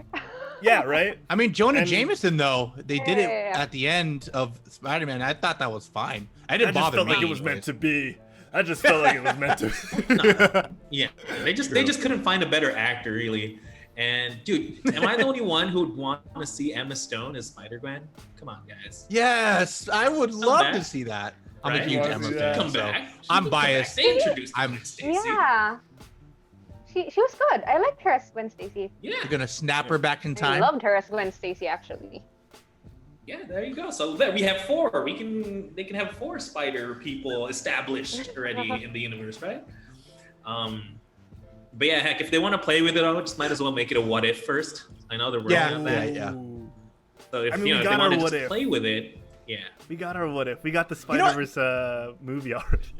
Yeah, right? I mean, Jonah Jameson, though, they did it at the end of Spider-Man. I thought that was fine. I didn't bother me. I just felt like it was meant to be. I just felt like it was meant to be. Yeah, they just couldn't find a better actor, really. And dude, am I the only one who would want to see Emma Stone as Spider-Gwen? Come on, guys. Yes, I would love to see that. I'm a huge Emma fan. Come back. I'm biased. They introduced Gwen Stacy. Yeah. She was good. I liked her as Gwen Stacy. Yeah. You're gonna snap her back in time. I loved her as Gwen Stacy, actually. Yeah, there you go. So there we have 4. They can have 4 Spider people established already in the universe, right? But yeah, heck, if they want to play with it, I just might as well make it a what if first. I know they're working on that. Yeah. So if if they want to just play with it, we got our what if. We got the Spider-Verse movie already.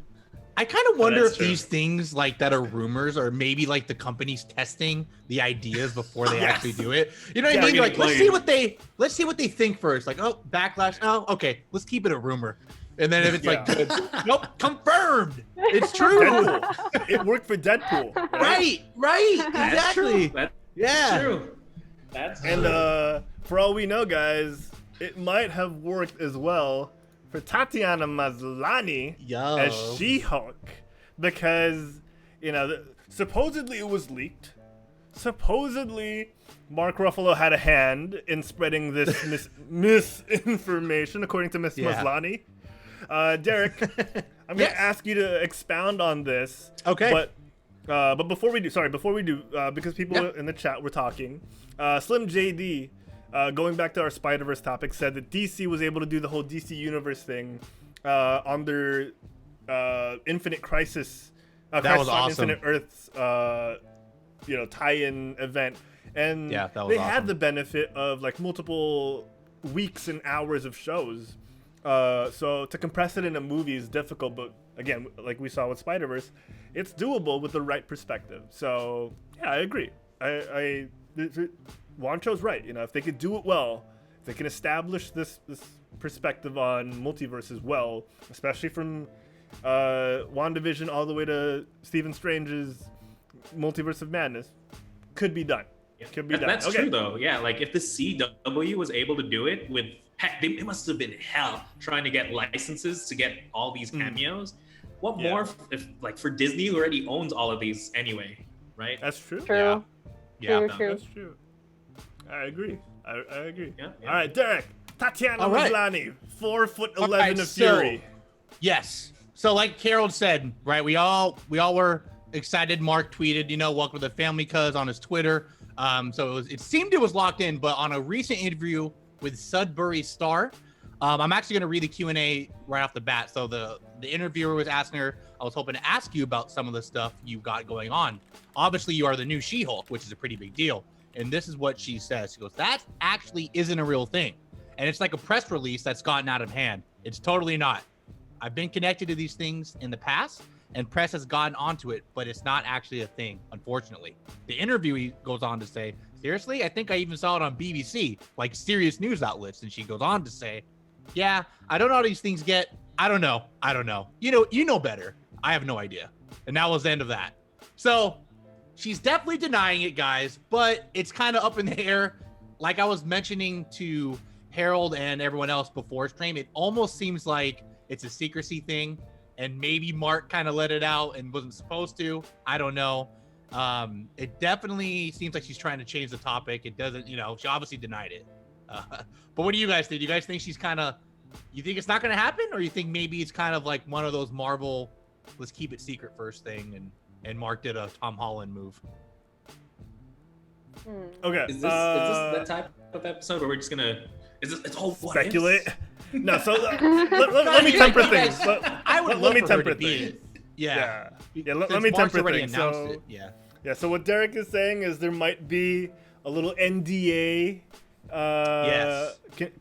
I kind of wonder if these things like that are rumors, or maybe like the company's testing the ideas before they actually do it. You know what I mean? Like, let's see what they think first. Like, oh, backlash. Oh, okay, let's keep it a rumor. And then if it's like good, nope, confirmed. It's true. Deadpool. It worked for Deadpool. Right. Exactly. That's true. That's true. And for all we know, guys, it might have worked as well for Tatiana Maslany as She-Hulk, because supposedly it was leaked. Supposedly Mark Ruffalo had a hand in spreading this misinformation, according to Miss Maslany. Derek, I'm going to ask you to expound on this. Okay. But before we do, because people in the chat were talking, Slim JD, going back to our Spider-Verse topic, said that DC was able to do the whole DC Universe thing on their Infinite Crisis, that was awesome. Infinite Earths, tie-in event, and that was they awesome. had the benefit of like multiple weeks and hours of shows. So to compress it in a movie is difficult, but again, like we saw with Spider-Verse, it's doable with the right perspective. So yeah, I agree. Juancho's right. If they could do it well, if they can establish this perspective on multiverses well, especially from WandaVision all the way to Stephen Strange's Multiverse of Madness, could be done. Could be done. That's true though. Yeah, like if the CW was able to do it with, it must have been hell trying to get licenses to get all these cameos. What more if like for Disney, who already owns all of these anyway, right? That's true. True. Yeah. True. That's true. I agree. I agree. Yeah. All right, Derek. Tatiana All right. Maslany, 4'11" right, of Fury. Yes. So like Harold said, right? We all were excited. Mark tweeted, welcome to the family, cuz on his Twitter. So it seemed it was locked in, but on a recent interview with Sudbury Star, I'm actually going to read the Q&A right off the bat. So the interviewer was asking her, I was hoping to ask you about some of the stuff you got going on. Obviously, you are the new She-Hulk, which is a pretty big deal. And this is what she says. She goes, that actually isn't a real thing. And it's like a press release that's gotten out of hand. It's totally not. I've been connected to these things in the past, and press has gotten onto it, but it's not actually a thing, unfortunately. The interviewee goes on to say, seriously? I think I even saw it on BBC, like serious news outlets. And she goes on to say, yeah, I don't know how these things get. I don't know. You know better. I have no idea. And that was the end of that. So she's definitely denying it, guys, but it's kind of up in the air. Like I was mentioning to Harold and everyone else before stream, it almost seems like it's a secrecy thing, and maybe Mark kind of let it out and wasn't supposed to. I don't know. It definitely seems like she's trying to change the topic. It doesn't, she obviously denied it. But what do you guys think? Do you guys think she's you think it's not going to happen, or you think maybe it's kind of like one of those Marvel, let's keep it secret first thing, and Mark did a Tom Holland move? Okay. Is this that type of episode where we're just gonna? It's all what speculate? ifs? No. So let me temper things. Let me temper things. Yeah. Let me temper things. So, So yeah. So what Derek is saying is there might be a little NDA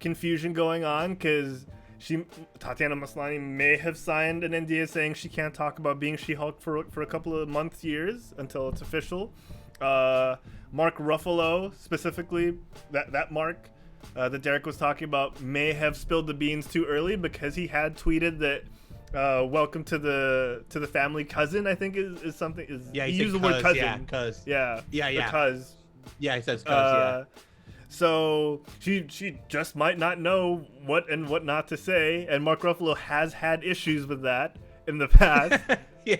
confusion going on, because Tatiana Maslany may have signed an NDA saying she can't talk about being She-Hulk for a couple of months, years, until it's official. Mark Ruffalo, specifically, that Mark that Derek was talking about, may have spilled the beans too early, because he had tweeted that welcome to the family, cousin, I think is something. Yeah, he used the word cousin. Yeah, cuz. Yeah. Cuz. Yeah, he says cuz, yeah. So she just might not know what and what not to say, and Mark Ruffalo has had issues with that in the past. Yeah.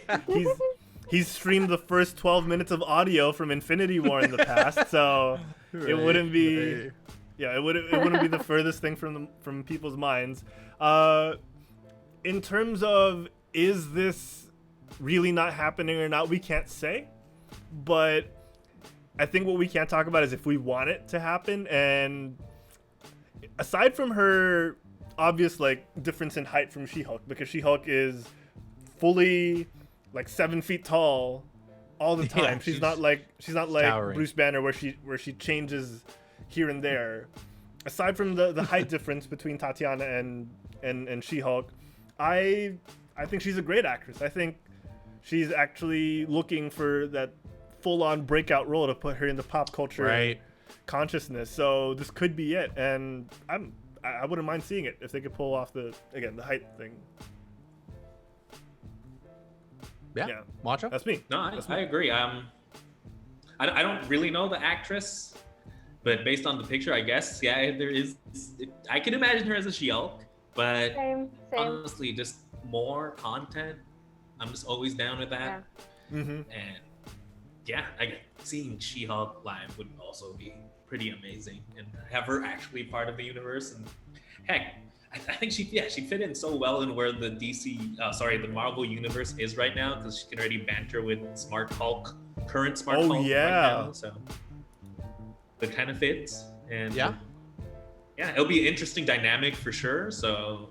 He's streamed the first 12 minutes of audio from Infinity War in the past, so it wouldn't be it wouldn't be the furthest thing from people's minds. In terms of, is this really not happening or not, we can't say, but I think what we can talk about is if we want it to happen. And aside from her obvious difference in height from She-Hulk, because She-Hulk is fully 7 feet tall all the time. Yeah, she's not like towering. Bruce Banner where she changes here and there. Aside from the height difference between Tatiana and She-Hulk, I think she's a great actress. I think she's actually looking for that full-on breakout role to put her in the pop culture consciousness. So this could be it, and I wouldn't mind seeing it if they could pull off the height thing. Yeah. Macho? That's me. No, I agree. I don't really know the actress, but based on the picture, I guess, there is. I can imagine her as a She-Hulk, but Same. honestly, just more content. I'm just always down with that. Yeah. Mm-hmm. And seeing She-Hulk live would also be pretty amazing, and have her actually part of the universe and heck, I think she fit in so well in where the the Marvel universe is right now, because she can already banter with Smart Hulk, current Smart Hulk right now. So it kind of fits, and yeah, it'll be an interesting dynamic for sure. So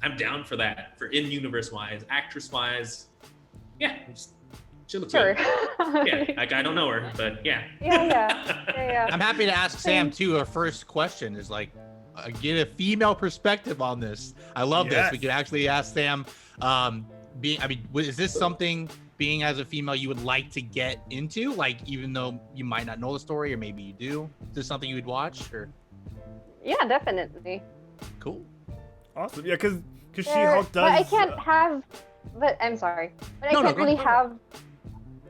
I'm down for that. For in-universe wise, actress wise, yeah, she looks good. Yeah, like I don't know her, but yeah. Yeah. I'm happy to ask Sam too. Our first question is like, get a female perspective on this. I love this. We could actually ask Sam. Is this something, being as a female, you would like to get into? Like, even though you might not know the story, or maybe you do. Is this something you would watch? Or? Yeah, definitely. Cool. Awesome. Yeah, because She-Hulk does. But I can't have. But I'm sorry. But I can't really have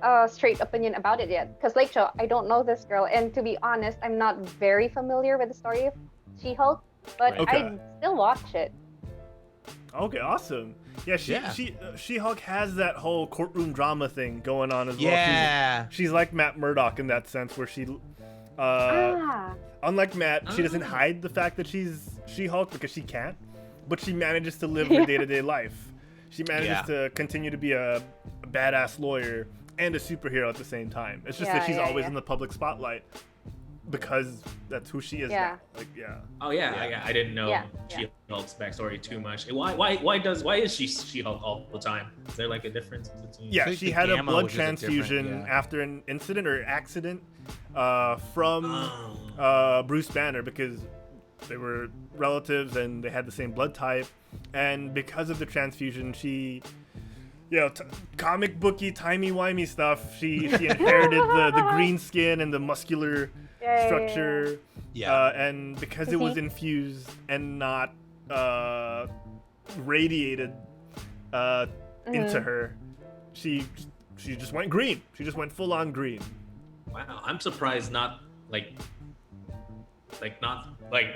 a straight opinion about it yet. Because, like, I don't know this girl, and to be honest, I'm not very familiar with the story of She-Hulk, but I'd still watch it. Okay, awesome. Yeah, She-Hulk has that whole courtroom drama thing going on as well. Yeah. She's like Matt Murdock in that sense, where she, unlike Matt, she doesn't hide the fact that she's She-Hulk because she can't, but she manages to live her day-to-day life. She manages to continue to be a badass lawyer and a superhero at the same time. It's just that she's always in the public spotlight, because that's who she is now. Like, Oh yeah. I didn't know She-Hulk's backstory too much. Why is she She-Hulk all the time? Is there like a difference between? Yeah, she had a blood transfusion after an incident or accident from Bruce Banner, because they were relatives and they had the same blood type, and because of the transfusion, she, comic booky, timey-wimey stuff, she inherited the green skin and the muscular structure, and because it was infused and not radiated into her, she just went green. She just went full on green. Wow, I'm surprised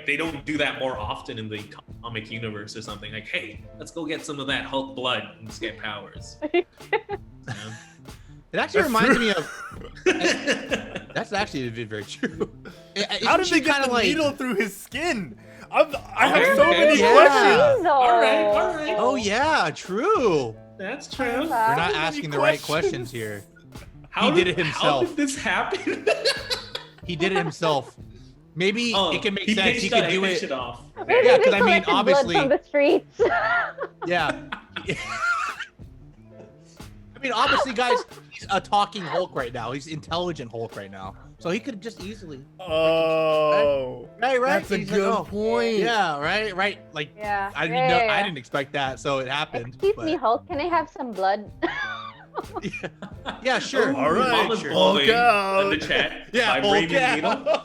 they don't do that more often in the comic universe or something. Like, hey, let's go get some of that Hulk blood and just get powers. It actually reminds me of. That's actually very true. How did they get the needle through his skin? I have so many questions. All right. Oh yeah, true. That's true. We're not asking the right questions here. He did it himself. How did this happen? He did it himself. Maybe it can make sense. He could do it. Off. Maybe because obviously. Blood from the streets. Yeah. I mean, obviously, guys, he's a talking Hulk right now. He's intelligent Hulk right now, so he could just easily. Oh. Right. That's a good point. Yeah. Right. Like. Yeah. I didn't know. I didn't expect that, so it happened. Excuse me, Hulk. Can I have some blood? Yeah, sure. All right. Mama's Hulk out. In the chat. Yeah, Hulk out.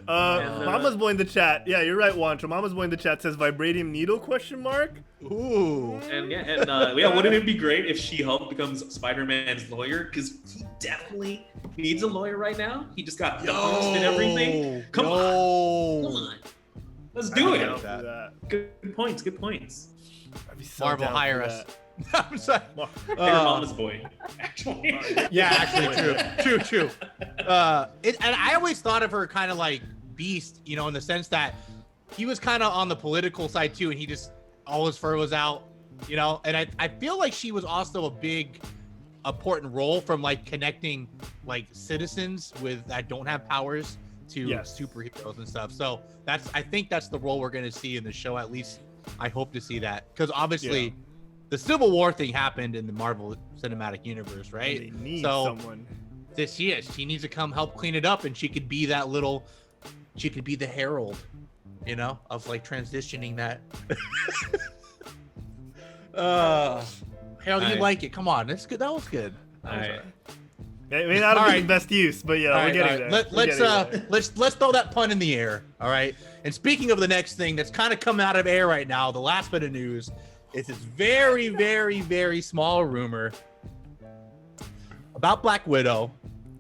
Mama's boy in the chat. Yeah, you're right, Juancho. Mama's boy in the chat says vibranium needle ? Ooh. And wouldn't it be great if She-Hulk becomes Spider-Man's lawyer? Because he definitely needs a lawyer right now. He just got dumped and everything. Come on. Let's do it. Good points. Marvel, hire us. I'm sorry. Your Mama's boy, actually. True. And I always thought of her kind of like Beast, in the sense that he was kind of on the political side too, and he just, all his fur was out, and I feel like she was also a big important role from like connecting like citizens that don't have powers to superheroes and stuff. So I think that's the role we're going to see in the show. At least I hope to see that, because obviously the Civil War thing happened in the Marvel Cinematic Universe, right? They need someone. She needs to come help clean it up, and she could be that she could be the herald, of like transitioning that. Harold, you like it? Come on, that's good. That was good. It may not have been the best use, but we're getting there. Let's throw that pun in the air. All right. And speaking of the next thing that's kind of coming out of air right now, the last bit of news is this very, very, very small rumor about Black Widow.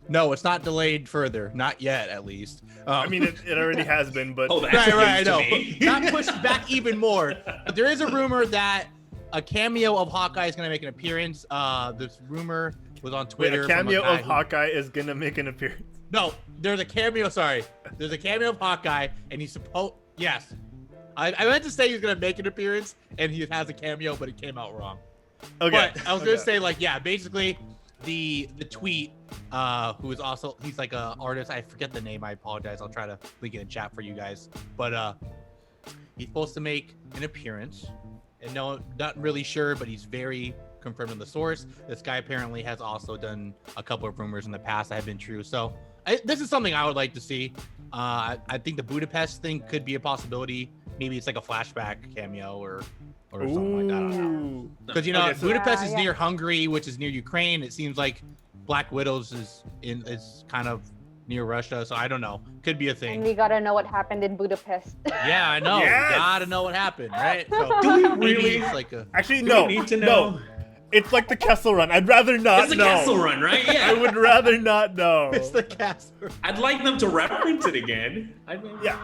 No, it's not delayed further, not yet, at least. I mean, it already has been, but right, I know. Not pushed back even more. But there is a rumor that a cameo of Hawkeye is going to make an appearance. This rumor was on Twitter. Wait, a cameo of Hawkeye is going to make an appearance. No, there's a cameo. Sorry, There's a cameo of Hawkeye, and he's supposed. Yes, I meant to say he's gonna make an appearance, and he has a cameo, but it came out wrong. Okay. But I was gonna say, like, yeah, basically, the tweet, who is also he's like a artist. I forget the name. I apologize. I'll try to link it in chat for you guys. But he's supposed to make an appearance, and no, not really sure, but he's very confirmed in the source. This guy apparently has also done a couple of rumors in the past that have been true. So this is something I would like to see. I think the Budapest thing could be a possibility. Maybe it's like a flashback cameo or something like that. I don't know. Because Budapest is near Hungary, which is near Ukraine. It seems like Black Widows is kind of near Russia, so I don't know. Could be a thing. And we gotta know what happened in Budapest. Yeah, I know. Yes! We gotta know what happened, right? So Do we maybe really? it's like a Actually, Do no. we need to know? No. It's like the Kessel Run. I'd rather not It's the know. Castle Run, right? I Yeah. would rather not know. it's the cast. I'd like them to reference it again. Yeah.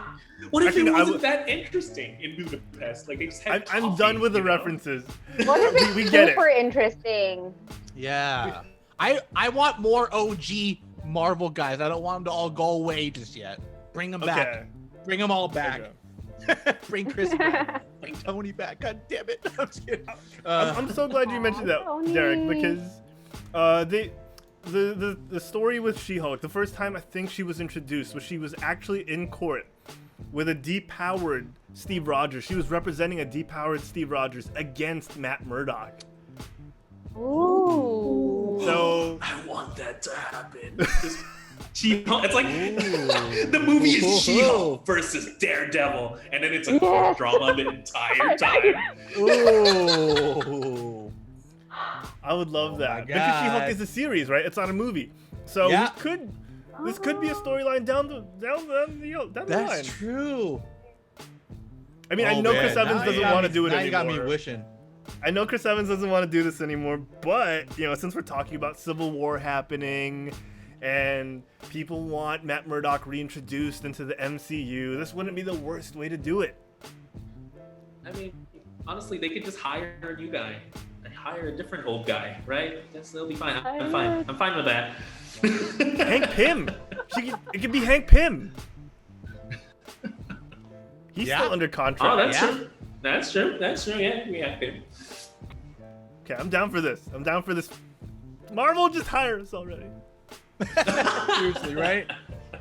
What if Actually, it no, wasn't that interesting in Budapest? Like they just had. I'm coffee, done with the you know? references. What if it's We get it. super interesting? Yeah. I want more OG Marvel guys. I don't want them to all go away just yet. Bring them Okay. back. Bring them all back. Okay. Bring Chris back. Bring Tony back. God damn it. I'm just kidding. I'm so glad you mentioned that, Tony. Derek, because the story with She-Hulk, the first time I think she was introduced was she was actually in court with a depowered Steve Rogers. She was representing a depowered Steve Rogers against Matt Murdock. Ooh. So I want that to happen. She-Hulk. It's like the movie is She-Hulk versus Daredevil, and then it's a court drama the entire time. Ooh. I would love that. my Because She-Hulk God. is a series, right? It's not a movie. So Yeah. this could be a storyline down the line. That's true. I mean, I know Chris Evans doesn't want to do it now anymore. You got me wishing. I know Chris Evans doesn't want to do this anymore, but since we're talking about Civil War happening and people want Matt Murdock reintroduced into the MCU, this wouldn't be the worst way to do it. I mean, honestly, they could just hire a new guy. Hire a different old guy, right? They'll be fine. I'm fine. I'm fine with that. Hank Pym. It could be Hank Pym. He's Yeah. still under contract. Oh, that's Yeah. true. That's true. That's true. Yeah, we have him. Okay, I'm down for this. Marvel, just hire us already. Seriously, right?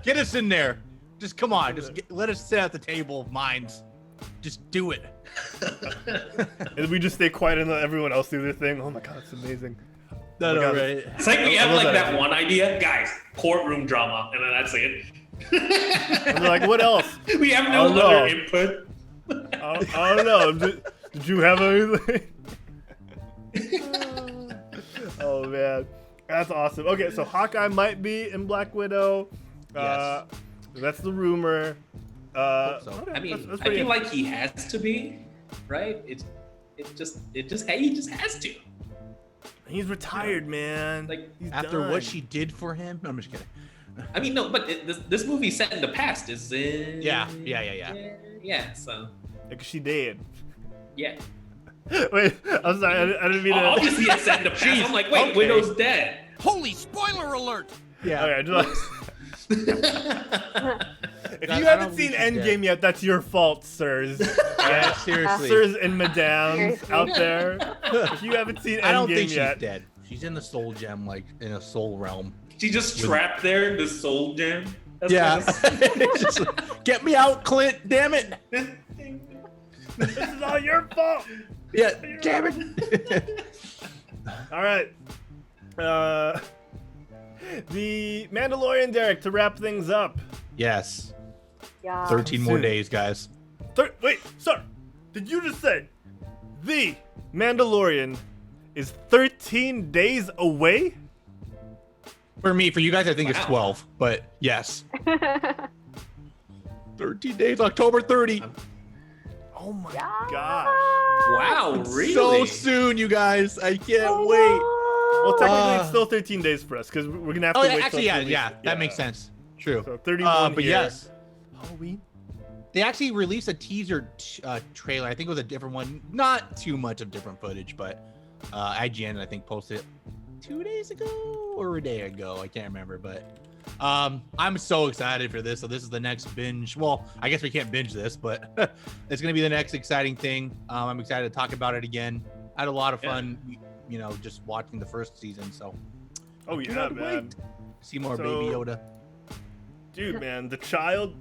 Get us in there. Just come on. Let us sit at the table of minds. Just do it. And we just stay quiet and let everyone else do their thing. Oh my god, it's amazing. No, my God. right? It's like we I have love like that that one idea, guys. Courtroom drama, and then that's it. And they're like, what else? We have no Oh, no. other input. I don't know. Did you have anything? Oh man, that's awesome. Okay, so Hawkeye might be in Black Widow. Yes. That's the rumor. Hope so. Okay, I mean, that's I pretty feel like he has to be, right? He just has to. he's retired, man. Like, He's After done. what she did for him? No, I'm just kidding. I mean, no, but this movie set in the past is in. Yeah. Yeah. So Like she did. yeah. Wait, I'm sorry. I didn't mean to. Obviously, it's set in the past. Jeez, I'm like, wait, okay. Widow's dead. Holy spoiler alert! Yeah. Okay, if you I haven't don't seen think she's Endgame yet, that's your fault, sirs. Yeah, seriously. Sirs and madams Seriously. out there. If you haven't seen I don't Endgame think she's yet, dead. She's in the soul gem, like in a soul realm. She just trapped there in the soul gem. That's Yeah. what It's just like, get me out, Clint. Damn it. this is all your fault. Yeah. Damn it. All right. The Mandalorian, Derek, to wrap things up. Yes. Yeah. 13 more Soon. days, guys. Wait, sir. Did you just say the Mandalorian is 13 days away? For me, for you guys, I think it's Wow. 12, but yes. 13 days, October 30. Oh my Yeah. god. Wow, really? So soon, you guys. I can't wait. Well, technically, it's still 13 days for us because we're gonna have to Oh, wait. actually, till yeah, 2 weeks. yeah. That makes sense. True. So 31 but here. yes. Halloween. They actually released a teaser trailer. I think it was a different one. Not too much of different footage, but IGN, I think, posted 2 days ago or a day ago. I can't remember, but I'm so excited for this. So this is the next binge. Well, I guess we can't binge this, but it's going to be the next exciting thing. I'm excited to talk about it again. I had a lot of fun, just watching the first season. So, Oh yeah, man. See more Baby Yoda. Dude, man, the child.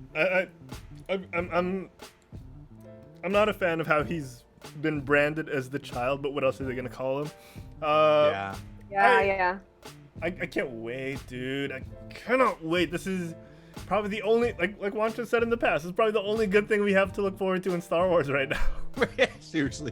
I'm not a fan of how he's been branded as the child, but what else are they gonna call him? Yeah. I can't wait, dude. I cannot wait. This is probably the only, like Juancho said in the past, this is probably the only good thing we have to look forward to in Star Wars right now. Seriously.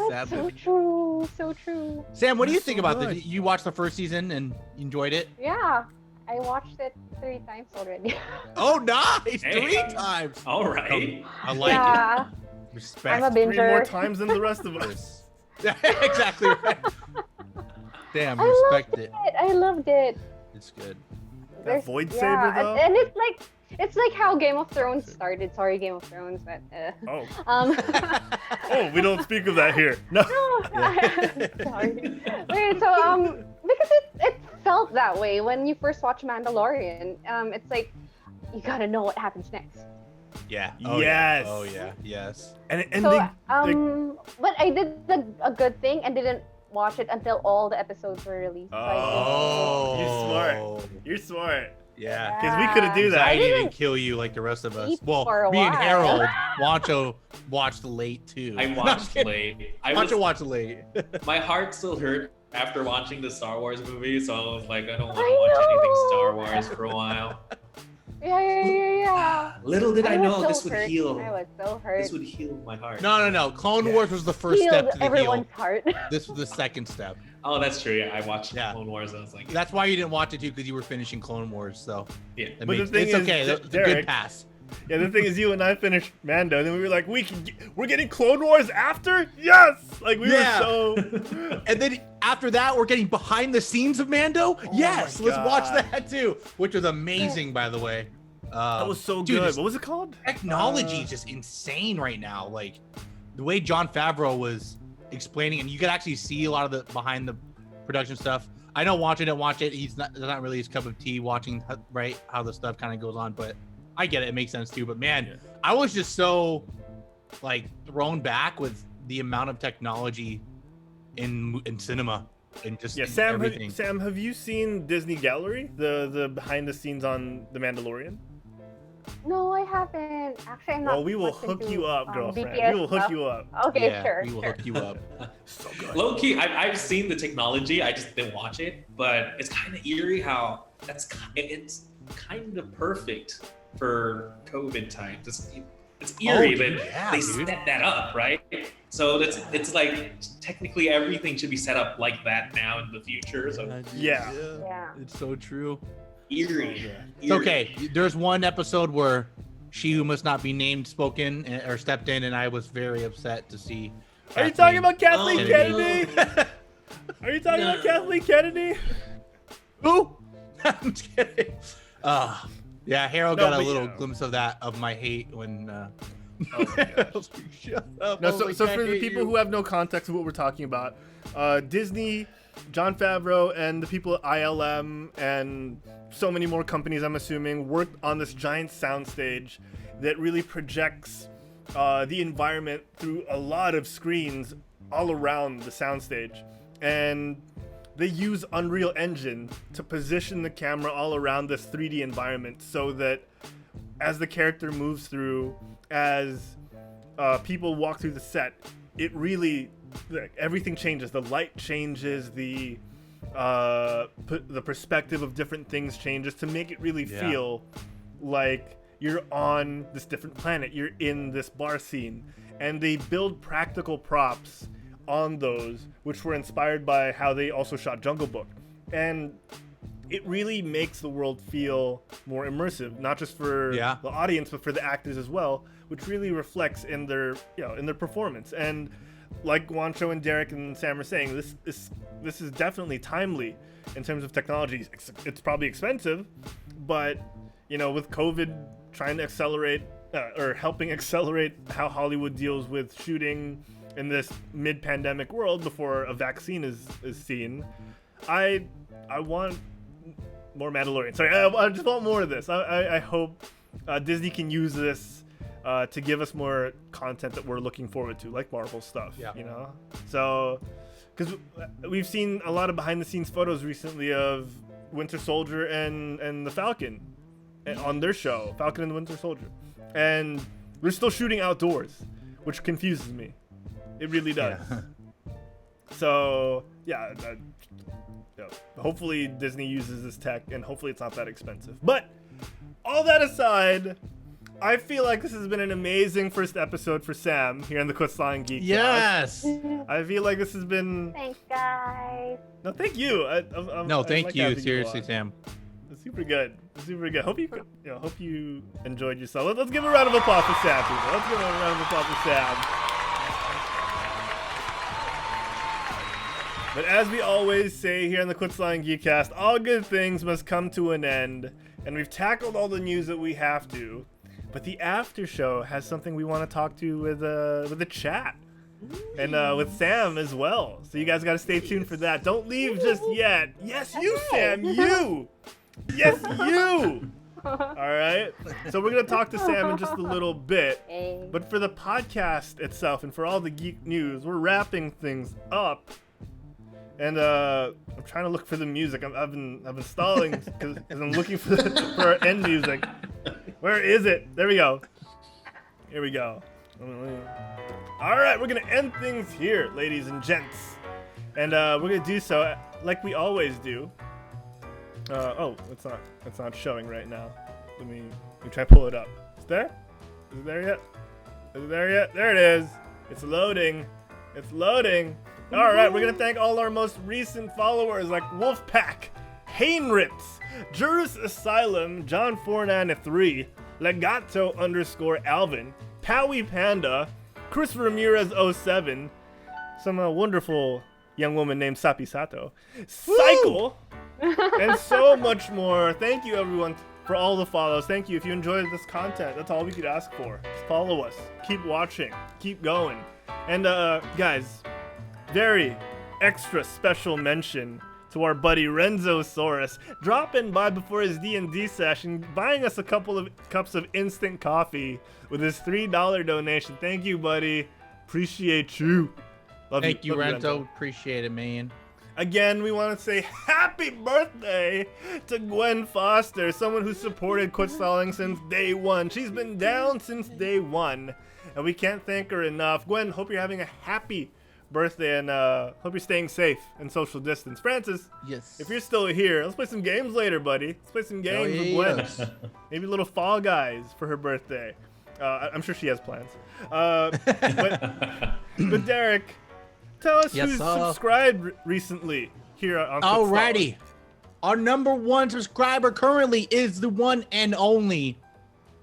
That's so true. So true. Sam, what do you think so about good. this? You watched the first season and enjoyed it? Yeah. I watched it 3 times already. Oh, nice! Hey. 3 times. All right. I like Yeah. it. Respect. I'm a 3 binger. more times than the rest of us. Exactly right. Damn, I respect loved it. it. I loved it. It's good. That void saber, though? And it's like how Game of Thrones started. Sorry, Game of Thrones, but Oh. um Oh, we don't speak of that here. No. sorry. Wait, so because it felt that way when you first watch Mandalorian. It's like you gotta know what happens next. Yeah. Yes. Oh yeah. Yes. And So they but I did a good thing and didn't watch it until all the episodes were released. So Oh, you're smart. Yeah. Because we couldn't do that. I didn't didn't kill you like the rest of us. eat Well, for a me and while. Harold, Wancho watched late too. I watched late. Wancho watched late. My heart still hurt after watching the Star Wars movie, so I was like, I don't want to I watch know. anything Star Wars for a while. Yeah. Little did I was know so this would hurt. heal. I was so hurt. This would heal my heart. No. Clone Wars was the first Healed step to the everyone's heal. heart. This was the second step. Oh, that's true. Yeah, I watched Yeah. Clone Wars. And I was like, That's why you didn't watch it too, because you were finishing Clone Wars. So yeah. it But makes, the thing it's is, okay. It's a Derek, good pass. Yeah, the thing is, you and I finished Mando, and then we were like, we're getting Clone Wars after? Yes! Like, we Yeah. were so... And then after that, we're getting behind the scenes of Mando. Yes, my let's watch God. that too, which was amazing, by the way. That was so dude, good. this What was it called? Technology is just insane right now. Like the way Jon Favreau was explaining, and you could actually see a lot of the behind the production stuff. I know Wancho didn't watch it. It's not really his cup of tea watching how the stuff kind of goes on, but I get it. It makes sense too. But man, Yeah. I was just so like thrown back with the amount of technology in cinema and just Yeah, in Sam, everything. Sam, have you seen Disney Gallery? The behind the scenes on The Mandalorian? No, I haven't. Actually, I'm not. Well, we will much hook into, you up, girlfriend. BTS We will hook stuff. you up. Okay, Yeah, sure. we will sure. hook you up. So good. Low key, I've seen the technology. I just didn't watch it, but it's kind of eerie how it's kind of perfect for COVID times. It's eerie that yeah, they dude. set that up, right? So it's like technically everything should be set up like that now in the future. So Yeah. Yeah. It's so true. eerie. It's okay. There's one episode where she who must not be named spoke in or stepped in, and I was very upset to see. Are you talking about Kathleen Oh, Kennedy? no. Are you talking No. about Kathleen Kennedy? Who? I'm just kidding. Yeah, Harold No, got a but little yeah. glimpse of that of my hate when. Oh my gosh. I was like, shut up. I No, was so, like, so I for the hate people you. who have no context of what we're talking about, Disney, Jon Favreau, and the people at ILM and so many more companies, I'm assuming, worked on this giant soundstage that really projects the environment through a lot of screens all around the soundstage. And they use Unreal Engine to position the camera all around this 3D environment so that as the character moves through, as people walk through the set, it really, everything changes. The light changes, the perspective of different things changes to make it really Yeah. feel like you're on this different planet. You're in this bar scene. And they build practical props on those, which were inspired by how they also shot Jungle Book. And it really makes the world feel more immersive, not just for Yeah. the audience, but for the actors as well, which really reflects in their, in their performance. And like Juancho and Derek and Sam are saying, this is definitely timely in terms of technology. It's probably expensive, but with COVID trying to accelerate or helping accelerate how Hollywood deals with shooting in this mid-pandemic world before a vaccine is seen, I want more Mandalorian. Sorry, I just want more of this. I hope Disney can use this to give us more content that we're looking forward to, like Marvel stuff. Yeah. You know, so because we've seen a lot of behind-the-scenes photos recently of Winter Soldier and the Falcon on their show, Falcon and the Winter Soldier, and they're still shooting outdoors, which confuses me. It really does. Yeah. So yeah, hopefully Disney uses this tech, and hopefully it's not that expensive. But all that aside, I feel like this has been an amazing first episode for Sam here on the Quetzalcoatl Geekcast. Yes. I feel like this has been. Thanks, guys. No, thank you. No, thank like you. having Seriously, on. Sam. It's super good. It's super good. Hope you enjoyed yourself. Let's give a round of applause for Sam, people. Let's give a round of applause for Sam. But as we always say here on the Quetzalcoatl Geekcast, all good things must come to an end, and we've tackled all the news that we have to. But the after show has something we want to talk to with the chat, and with Sam as well. So you guys got to stay tuned for that. Don't leave just yet. Yes, you, Sam, you. Yes, you. All right. So we're gonna talk to Sam in just a little bit. But for the podcast itself and for all the geek news, we're wrapping things up. And I'm trying to look for the music. I've been stalling because I'm looking for our end music. Where is it? There we go. Here we go. All right, we're gonna end things here, ladies and gents, and we're gonna do so like we always do. Oh, it's not showing right now. Let me try to pull it up. Is there? Is it there yet? Is it there yet? There it is. It's loading. It's loading. All right, we're gonna thank all our most recent followers like Wolfpack, Hainritz, Jurus Asylum, John 493, Legato _Alvin, Powie Panda, Chris Ramirez 07, some wonderful young woman named Sapi Sato, Cycle, and so much more. Thank you everyone for all the follows. Thank you. If you enjoyed this content, that's all we could ask for. Just follow us. Keep watching. Keep going. And guys, very extra special mention to our buddy Renzo Saurus, dropping by before his D&D session, buying us a couple of cups of instant coffee with his $3 donation. Thank you, buddy. Appreciate you. Thank you, love Renzo. Appreciate it, man. Again, we want to say happy birthday to Gwen Foster, someone who supported Quetzalcoatl since day one. She's been down since day one, and we can't thank her enough. Gwen, hope you're having a happy birthday, and hope you're staying safe and social distance. Francis, yes, if you're still here, let's play some games later, buddy. Let's play some games with Gwen. Maybe little Fall Guys for her birthday. I'm sure she has plans. But Derek, tell us who's subscribed recently here on Alrighty. Our number one subscriber currently is the one and only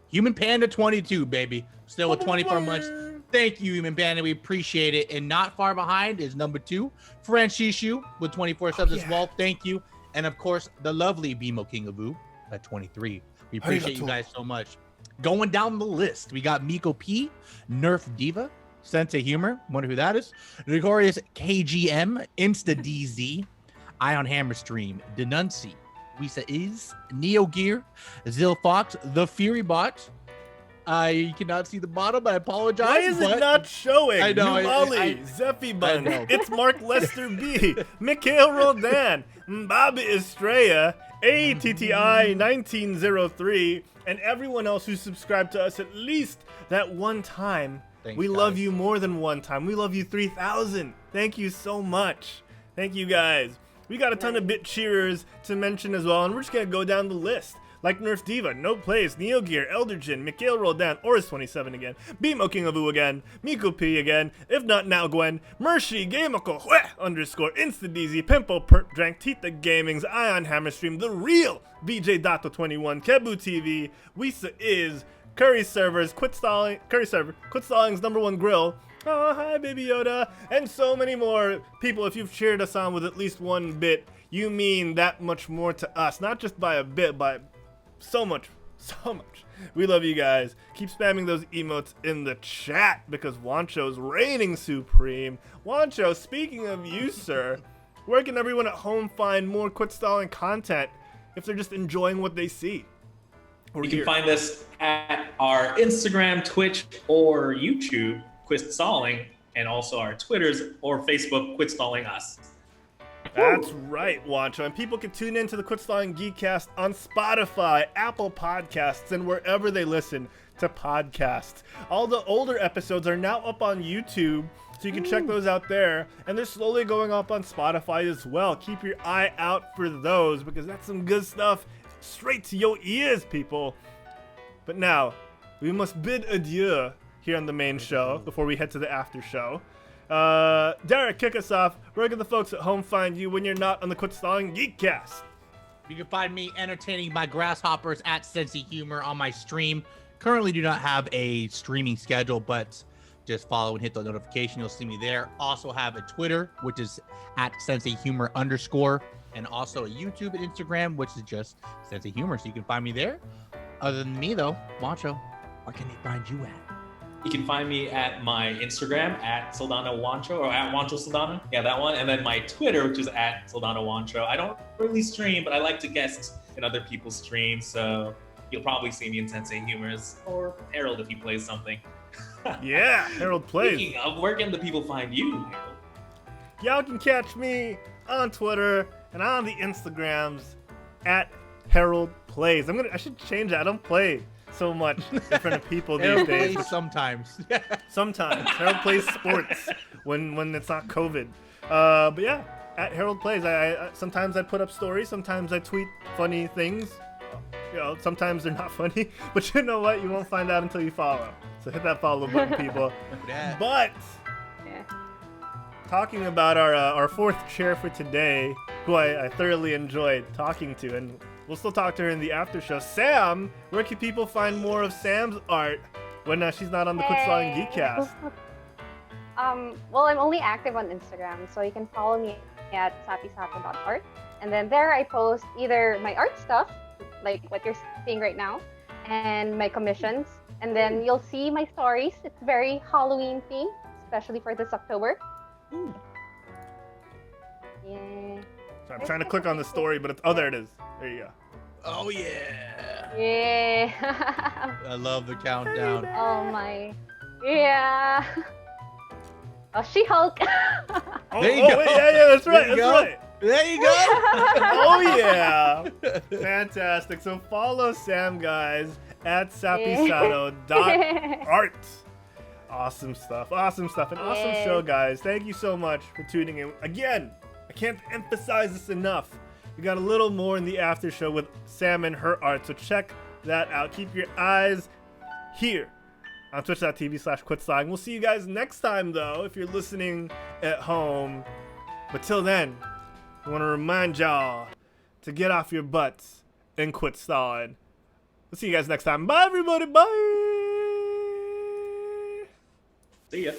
Human Panda 22, baby. Still with 24 months. Thank you, Human Panda. We appreciate it. And not far behind is number 2, Francishu, with 24 subs as well. Thank you. And of course, the lovely Bimo King of Boo at 23. We appreciate you guys so much. Going down the list, we got Miko P, Nerf Diva, Sense of Humor, wonder who that is, Gregorius KGM, Insta DZ, Ion Hammer Stream, Denunci, Wisa Is, Neo Gear, Zil Fox, The Fury Bot. You cannot see the bottom, I apologize. Why is it not showing? I know. Nulali, Zeffy Bun, It's Mark Lester B, Mikhail Roldan, Mbabi Estrella, ATTI 1903, and everyone else who subscribed to us at least that one time. Thanks, we guys. love you more than one time. We love you 3,000. Thank you so much. Thank you guys. We got a ton of bit cheerers to mention as well, and we're just gonna go down the list. Like Nerf Diva, No Plays, Neo Gear, Elderjin, Mikhail Roldan, Oris27 again, Bimo King of Boo again, Miku P again, If Not Now Gwen, Mershi, Gameko, InstaDZ, Pimpo, Perp Drank, Tita Gamings, Ion Hammerstream, The Real, BJ Dato 21, Kebu TV, Wisa Is, Curry Servers, Quetzalcoatl's #1 grill, oh hi Baby Yoda, and so many more people. If you've cheered us on with at least one bit, you mean that much more to us, not just by a bit, by so much. We love you guys. Keep spamming those emotes in the chat because Juancho's reigning supreme. Juancho, speaking of you, sir, where can everyone at home find more Quit Stalling content if they're just enjoying what they see? You can find us at our Instagram, Twitch, or YouTube, Quit Stalling, and also our Twitters or Facebook, Quit Stalling Us. That's right, Juancho. And people can tune in to the Quit Stalling Geekcast on Spotify, Apple Podcasts, and wherever they listen to podcasts. All the older episodes are now up on YouTube, so you can check those out there. And they're slowly going up on Spotify as well. Keep your eye out for those, because that's some good stuff straight to your ears, people. But now, we must bid adieu here on the main show before we head to the after show. Derek, kick us off. Where can the folks at home find you when you're not on the Quit Stalling Geekcast? You can find me entertaining my grasshoppers at Sensei Humor on my stream. Currently do not have a streaming schedule, but just follow and hit the notification. You'll see me there. Also have a Twitter, which is at Sensei Humor _, and also a YouTube and Instagram, which is just Sensei Humor. So you can find me there. Other than me, though, Juancho, where can they find you at? You can find me at my Instagram, at Saldana Juancho, or at Juancho Saldana. Yeah, that one. And then my Twitter, which is at Saldana Juancho. I don't really stream, but I like to guest in other people's streams. So you'll probably see me in Sensei Humors or Herald if he plays something. Yeah, Herald plays. Speaking of, where can the people find you, Herald? Y'all can catch me on Twitter and on the Instagrams at Herald Plays. I should change that. I don't play so much in front of people these days. Sometimes. Sometimes. Herald Plays Sports when it's not COVID. But yeah, at Herald Plays, I sometimes I put up stories, sometimes I tweet funny things. You know, sometimes they're not funny, but you know what? You won't find out until you follow. So hit that follow button, people. But talking about our fourth chair for today, who I thoroughly enjoyed talking to, and we'll still talk to her in the after show. Sam, where can people find more of Sam's art when she's not on the Quit Stalling Geekcast? Well, I'm only active on Instagram, so you can follow me at sapisato.art. And then there I post either my art stuff, like what you're seeing right now, and my commissions. And then you'll see my stories. It's very Halloween themed, especially for this October. Yeah. So I'm trying to click on the story, but there it is. There you go. Oh, yeah. Yeah. I love the countdown. Oh my. Yeah. Oh, She-Hulk. There you go. Wait, yeah, that's right. There you That's go. right. There you go. Oh yeah, fantastic. So follow Sam, guys, at sapisado.art. Awesome stuff, an awesome show, guys. Thank you so much for tuning in. Again, I can't emphasize this enough. We got a little more in the after show with Sam and her art, so check that out. Keep your eyes here on twitch.tv/quitstalling. We'll see you guys next time, though, if you're listening at home. But till then, I want to remind y'all to get off your butts and quit stalling. We'll see you guys next time. Bye, everybody. Bye. See ya.